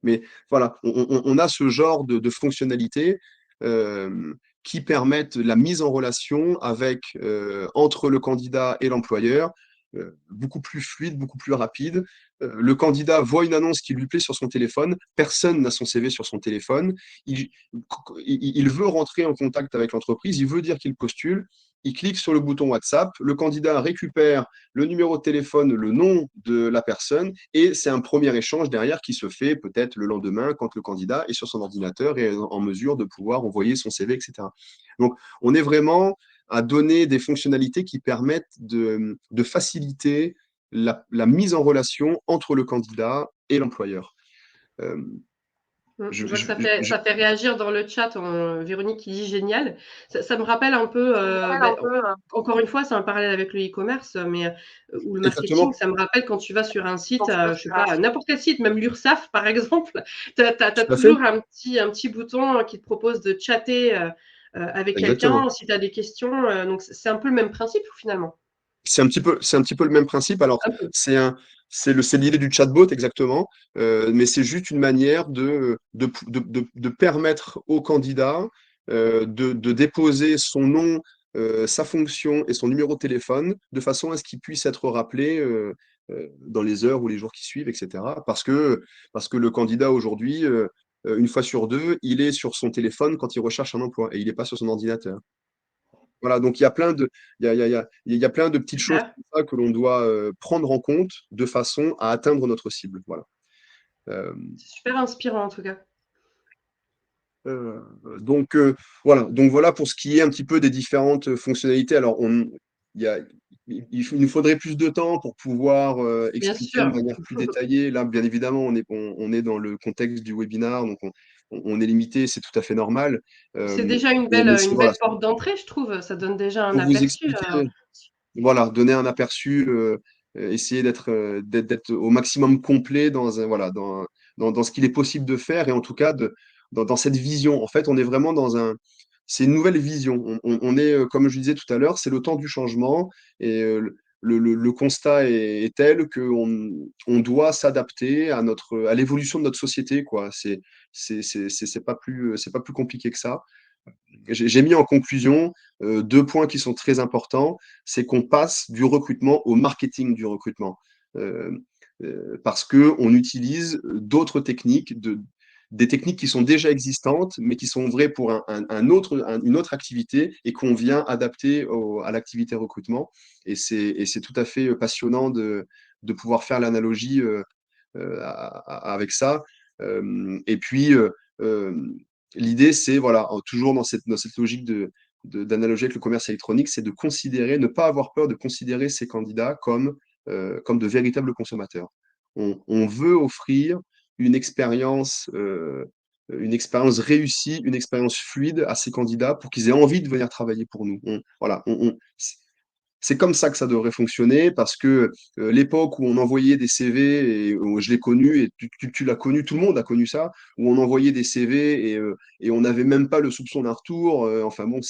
Mais voilà, on a ce genre de fonctionnalités euh, qui permettent la mise en relation entre le candidat et l'employeur, beaucoup plus fluide, beaucoup plus rapide. Le candidat voit une annonce qui lui plaît sur son téléphone, personne n'a son CV sur son téléphone, il, il veut rentrer en contact avec l'entreprise, il veut dire qu'il postule, il clique sur le bouton WhatsApp, le candidat récupère le numéro de téléphone, le nom de la personne, et c'est un premier échange derrière qui se fait peut-être le lendemain quand le candidat est sur son ordinateur et est en mesure de pouvoir envoyer son CV, etc. Donc, on est vraiment à donner des fonctionnalités qui permettent de faciliter la mise en relation entre le candidat et l'employeur. Euh, Je vois que ça fait réagir dans le chat, Véronique qui dit génial. Ça me rappelle un peu, encore une fois, c'est un parallèle avec le e-commerce, mais ou le marketing. Exactement, Ça me rappelle quand tu vas sur un site, je sais pas, n'importe quel site, même l'URSSAF par exemple, tu as tout à fait, toujours un petit bouton qui te propose de chatter avec quelqu'un exactement. si tu as des questions. Donc c'est un peu le même principe finalement. C'est un petit peu le même principe. Alors, Un peu. c'est l'idée du chatbot exactement, mais c'est juste une manière de permettre au candidat de déposer son nom, sa fonction et son numéro de téléphone de façon à ce qu'il puisse être rappelé dans les heures ou les jours qui suivent, etc. Parce que le candidat aujourd'hui, une fois sur deux, il est sur son téléphone quand il recherche un emploi et il n'est pas sur son ordinateur. Voilà, donc il y a plein de, il y a plein de petites choses Super. comme ça que l'on doit prendre en compte de façon à atteindre notre cible. Voilà. Euh, C'est super inspirant en tout cas. euh, donc, donc voilà pour ce qui est un petit peu des différentes fonctionnalités. Alors, il y a, il nous faudrait plus de temps pour pouvoir Bien expliquer de sûr. manière plus détaillée. Là, bien évidemment, on est dans le contexte du webinaire, donc on est limité, c'est tout à fait normal. C'est Euh, déjà mais une voilà, belle porte d'entrée, je trouve. Ça donne déjà un pour vous aperçu. expliquer. Voilà, donner un aperçu, essayer d'être au maximum complet dans ce qu'il est possible de faire et en tout cas dans cette vision. En fait, on est vraiment c'est une nouvelle vision. On est, comme je disais tout à l'heure, c'est le temps du changement et le constat est tel on doit s'adapter à l'évolution de notre société, quoi. C'est pas plus compliqué que ça. J'ai mis en conclusion deux points qui sont très importants. C'est qu'on passe du recrutement au marketing du recrutement. Euh, Parce qu'on utilise d'autres techniques des techniques qui sont déjà existantes, mais qui sont vraies pour une autre activité et qu'on vient adapter à l'activité recrutement. Et c'est tout à fait passionnant de pouvoir faire l'analogie avec ça. Et puis, euh, l'idée, c'est, voilà, toujours dans cette logique d'analogie avec le commerce électronique, c'est de considérer, ne pas avoir peur de considérer ces candidats comme de véritables consommateurs. On veut offrir une expérience réussie, une expérience fluide à ces candidats pour qu'ils aient envie de venir travailler pour nous. Voilà, c'est comme ça que ça devrait fonctionner parce que l'époque où on envoyait des CV, et je l'ai connu, et tu l'as connu, tout le monde a connu ça, où on envoyait des CV et on n'avait même pas le soupçon d'un retour. Enfin bon,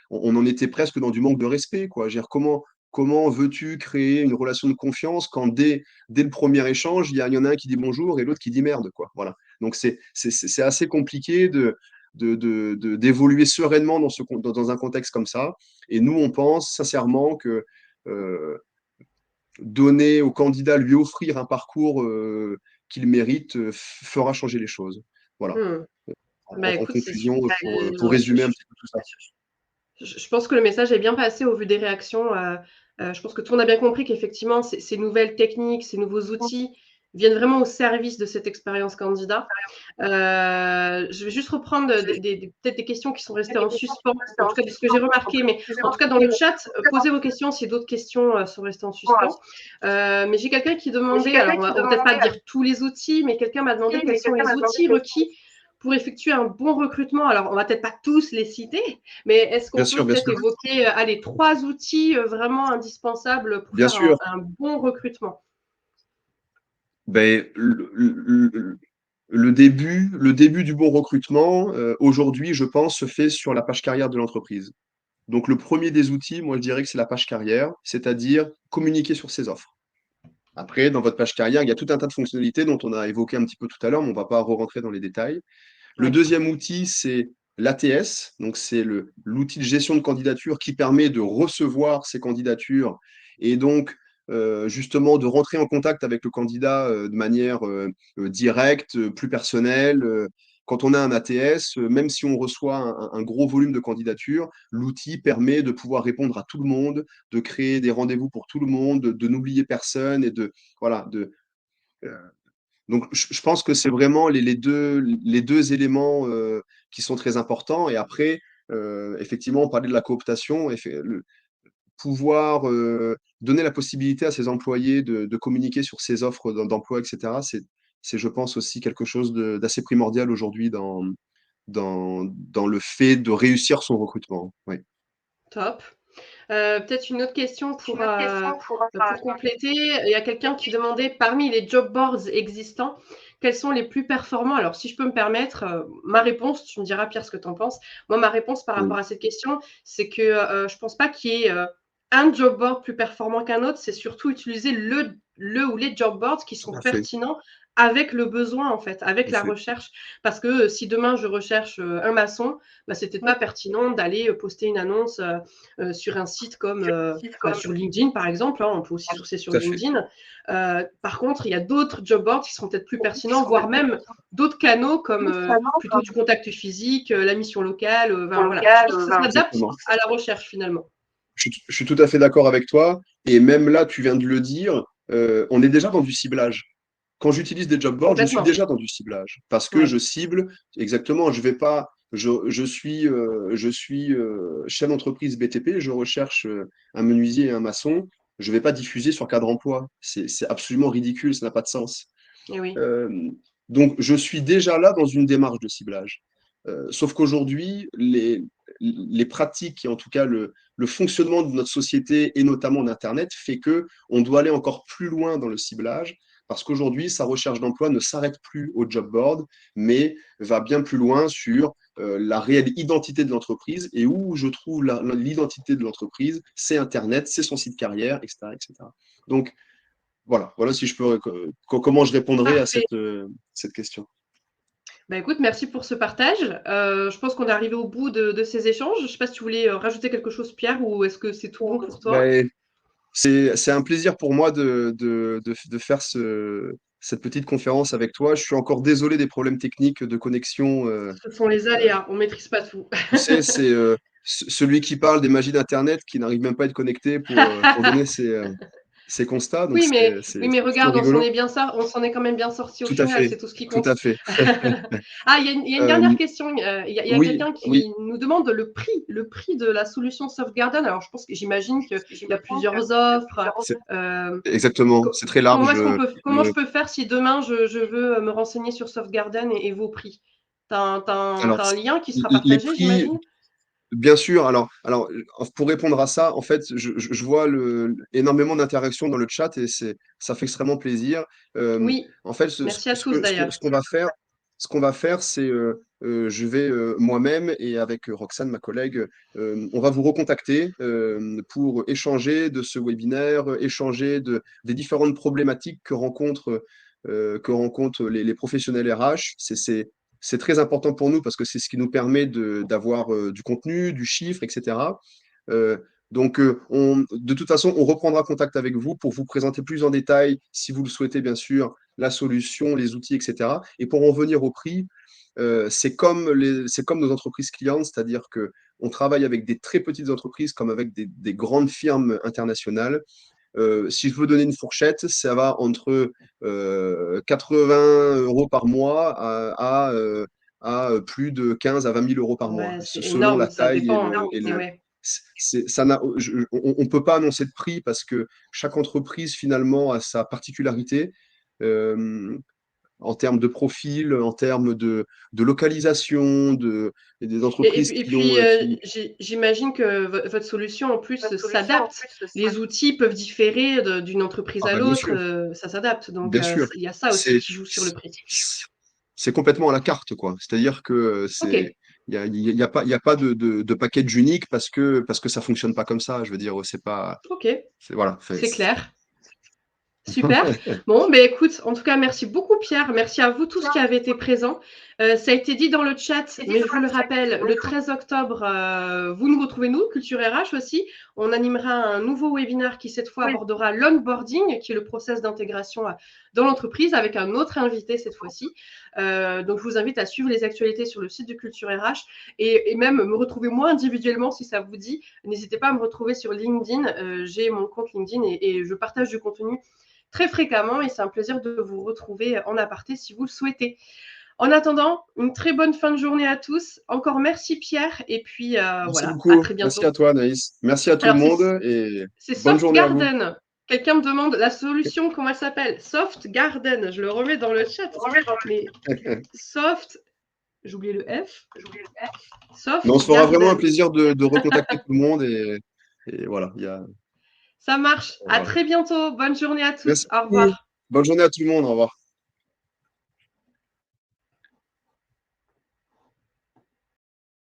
on en était presque dans du manque de respect, quoi. Je veux dire, comment veux-tu créer une relation de confiance quand dès le premier échange, il y en a un qui dit bonjour et l'autre qui dit merde, quoi. Voilà. Donc c'est assez compliqué d'évoluer sereinement dans un contexte comme ça. Et nous, on pense sincèrement que euh, donner au candidat, lui offrir un parcours qu'il mérite, fera changer les choses. Voilà. Hmm. Bah En écoute, c'est conclusion, super. pour résumer un petit peu tout ça. Je pense que le message est bien passé au vu des réactions. Je pense que tout le monde a bien compris qu'effectivement, ces nouvelles techniques, ces nouveaux outils viennent vraiment au service de cette expérience candidat. Je vais juste reprendre peut-être des questions qui sont restées en suspens, en tout cas de ce que j'ai remarqué, mais en tout cas dans le chat, posez vos questions si d'autres questions sont restées en suspens. Mais j'ai quelqu'un qui demandait, alors on va peut-être pas dire tous les outils, mais quelqu'un m'a demandé quels sont les outils requis pour effectuer un bon recrutement. Alors on va peut-être pas tous les citer, mais est-ce qu'on peut Bien peut-être sûr, évoquer allez, 3 outils vraiment indispensables pour bien faire sûr. un bon recrutement? Ben, le début du bon recrutement, aujourd'hui, je pense, se fait sur la page carrière de l'entreprise. Donc, le premier des outils, moi, je dirais que c'est la page carrière, c'est-à-dire communiquer sur ses offres. Après, dans votre page carrière, il y a tout un tas de fonctionnalités dont on a évoqué un petit peu tout à l'heure, mais on ne va pas re-rentrer dans les détails. Le Oui. deuxième outil, c'est l'ATS, donc c'est l'outil de gestion de candidature qui permet de recevoir ces candidatures et donc justement de rentrer en contact avec le candidat de manière directe, plus personnelle. Quand on a un ATS, même si on reçoit un gros volume de candidatures, l'outil permet de pouvoir répondre à tout le monde, de créer des rendez-vous pour tout le monde, de n'oublier personne et voilà, euh, donc, je pense que c'est vraiment les deux éléments qui sont très importants. Et après, effectivement, on parlait de la cooptation, pouvoir donner la possibilité à ses employés de communiquer sur ses offres d'emploi, etc. Je pense, aussi quelque chose d'assez primordial aujourd'hui dans le fait de réussir son recrutement. Oui. Top. Peut-être une autre question pour compléter. Il y a quelqu'un qui demandait, parmi les job boards existants, quels sont les plus performants? Alors, si je peux me permettre, ma réponse, tu me diras, Pierre, ce que tu en penses. Moi, ma réponse par rapport Oui, à cette question, c'est que je ne pense pas qu'il y ait un job board plus performant qu'un autre. C'est surtout utiliser le ou les job boards qui tout sont à fait. pertinents avec le besoin, en fait, avec Tout à la fait. recherche. Parce que si demain, je recherche un maçon, bah, c'est peut-être pas pertinent d'aller poster une annonce sur un site comme sur LinkedIn, par exemple. Hein, on peut aussi sourcer sur Tout à fait. LinkedIn. Par contre, il y a d'autres job boards qui seront peut-être plus pertinents, voire même d'autres canaux comme plutôt du contact physique, la mission locale. Voilà. Je pense que ça s'adapte Exactement. à la recherche finalement. Je suis tout à fait d'accord avec toi. Et même là, tu viens de le dire, on est déjà dans du ciblage. Quand j'utilise des job boards, je suis Complètement. déjà dans du ciblage parce que Ouais. je cible exactement. Je vais pas. Je suis chef d'entreprise BTP. Je recherche un menuisier et un maçon. Je vais pas diffuser sur Cadre Emploi. C'est absolument ridicule. Ça n'a pas de sens. Et oui. Euh, donc, je suis déjà là dans une démarche de ciblage. Sauf qu'aujourd'hui, les pratiques et en tout cas le fonctionnement de notre société et notamment d'Internet fait que on doit aller encore plus loin dans le ciblage parce qu'aujourd'hui, sa recherche d'emploi ne s'arrête plus au job board, mais va bien plus loin sur la réelle identité de l'entreprise et où je trouve l'identité de l'entreprise, c'est Internet, c'est son site carrière, etc., etc. Donc, voilà si je peux, comment je répondrai à Parfait. cette question. Bah, écoute, merci pour ce partage. Je pense qu'on est arrivé au bout de ces échanges. Je ne sais pas si tu voulais rajouter quelque chose, Pierre, ou est-ce que c'est tout bon pour toi? Ben, c'est un plaisir pour moi de faire cette petite conférence avec toi. Je suis encore désolé des problèmes techniques de connexion. Ce sont les aléas, on ne maîtrise pas tout. Tu sais, c'est celui qui parle des magies d'Internet qui n'arrive même pas à être connecté pour donner ses constats. Donc, Oui, mais, c'est oui, mais plutôt regarde, rigolo. on s'en est quand même bien sorti au Tout à final, fait. c'est tout ce qui Tout compte. à fait. Ah, il y a une dernière Euh, question. Il y a oui, quelqu'un oui. qui nous demande le prix de la solution Softgarden. Alors, j'imagine qu'il y a plusieurs offres. Euh, Exactement. C'est très large. comment je peux faire si demain je veux me renseigner sur Softgarden et vos prix? Alors, T'as un lien qui sera les partagé, prix, j'imagine? bien sûr. Alors, pour répondre à ça, en fait, je vois énormément d'interactions dans le chat et ça fait extrêmement plaisir. Euh, Oui, En fait, merci à tous d'ailleurs. ce qu'on va faire, c'est je vais moi-même et avec Roxane, ma collègue, on va vous recontacter pour échanger de ce webinaire, échanger des différentes problématiques que rencontrent les professionnels RH. C'est très important pour nous parce que c'est ce qui nous permet d'avoir du contenu, du chiffre, etc. Euh, de toute façon, on reprendra contact avec vous pour vous présenter plus en détail, si vous le souhaitez, bien sûr, la solution, les outils, etc. Et pour en venir au prix, c'est comme nos entreprises clientes, c'est-à-dire que on travaille avec des très petites entreprises comme avec des grandes firmes internationales. Si je veux donner une fourchette, ça va entre 80 € par mois à plus de 15 à 20 000 € par mois, Ouais, c'est selon la énorme, ça taille dépend, hein. et Et ouais. on ne peut pas annoncer de prix parce que chaque entreprise finalement a sa particularité. Euh, En termes de profil, en termes de localisation, et des entreprises Et qui ont, puis, j'imagine que votre solution, en plus, s'adapte. Les outils peuvent différer d'une entreprise ah à bah, bien l'autre, sûr, ça s'adapte. Donc, bien sûr, il y a ça aussi c'est qui joue sur le prix. c'est complètement à la carte, quoi. C'est-à-dire que Ok, il y a pas de package unique parce que ça fonctionne pas comme ça. Je veux dire, ok, voilà. c'est clair. Super. Bon, ben écoute, en tout cas, merci beaucoup Pierre. Merci à vous tous qui avez été présents. Ça a été dit dans le chat, mais je vous le rappelle, le 13 octobre, vous nous retrouvez, nous, Culture RH aussi. On animera un nouveau webinaire qui, cette fois, abordera l'onboarding, qui est le process d'intégration dans l'entreprise, avec un autre invité cette fois-ci. Donc, je vous invite à suivre les actualités sur le site de Culture RH et même me retrouver moi individuellement si ça vous dit. N'hésitez pas à me retrouver sur LinkedIn. J'ai mon compte LinkedIn et je partage du contenu très fréquemment et c'est un plaisir de vous retrouver en aparté si vous le souhaitez. En attendant, une très bonne fin de journée à tous. Encore merci Pierre et puis Merci voilà, à beaucoup. très Merci bientôt. à toi, Anaïs. Merci à tout le Alors monde et c'est bonne Soft journée à vous. Garden. Quelqu'un me demande la solution, comment elle s'appelle? Soft Garden. Je le remets dans le chat. Mais Soft, j'ai oublié le F. Mais on Soft se fera vraiment un Garden. plaisir de recontacter tout le monde et voilà. Ça marche. À Voilà. très bientôt. Bonne journée à tous. Merci Au beaucoup. revoir. Bonne journée à tout le monde. Au revoir.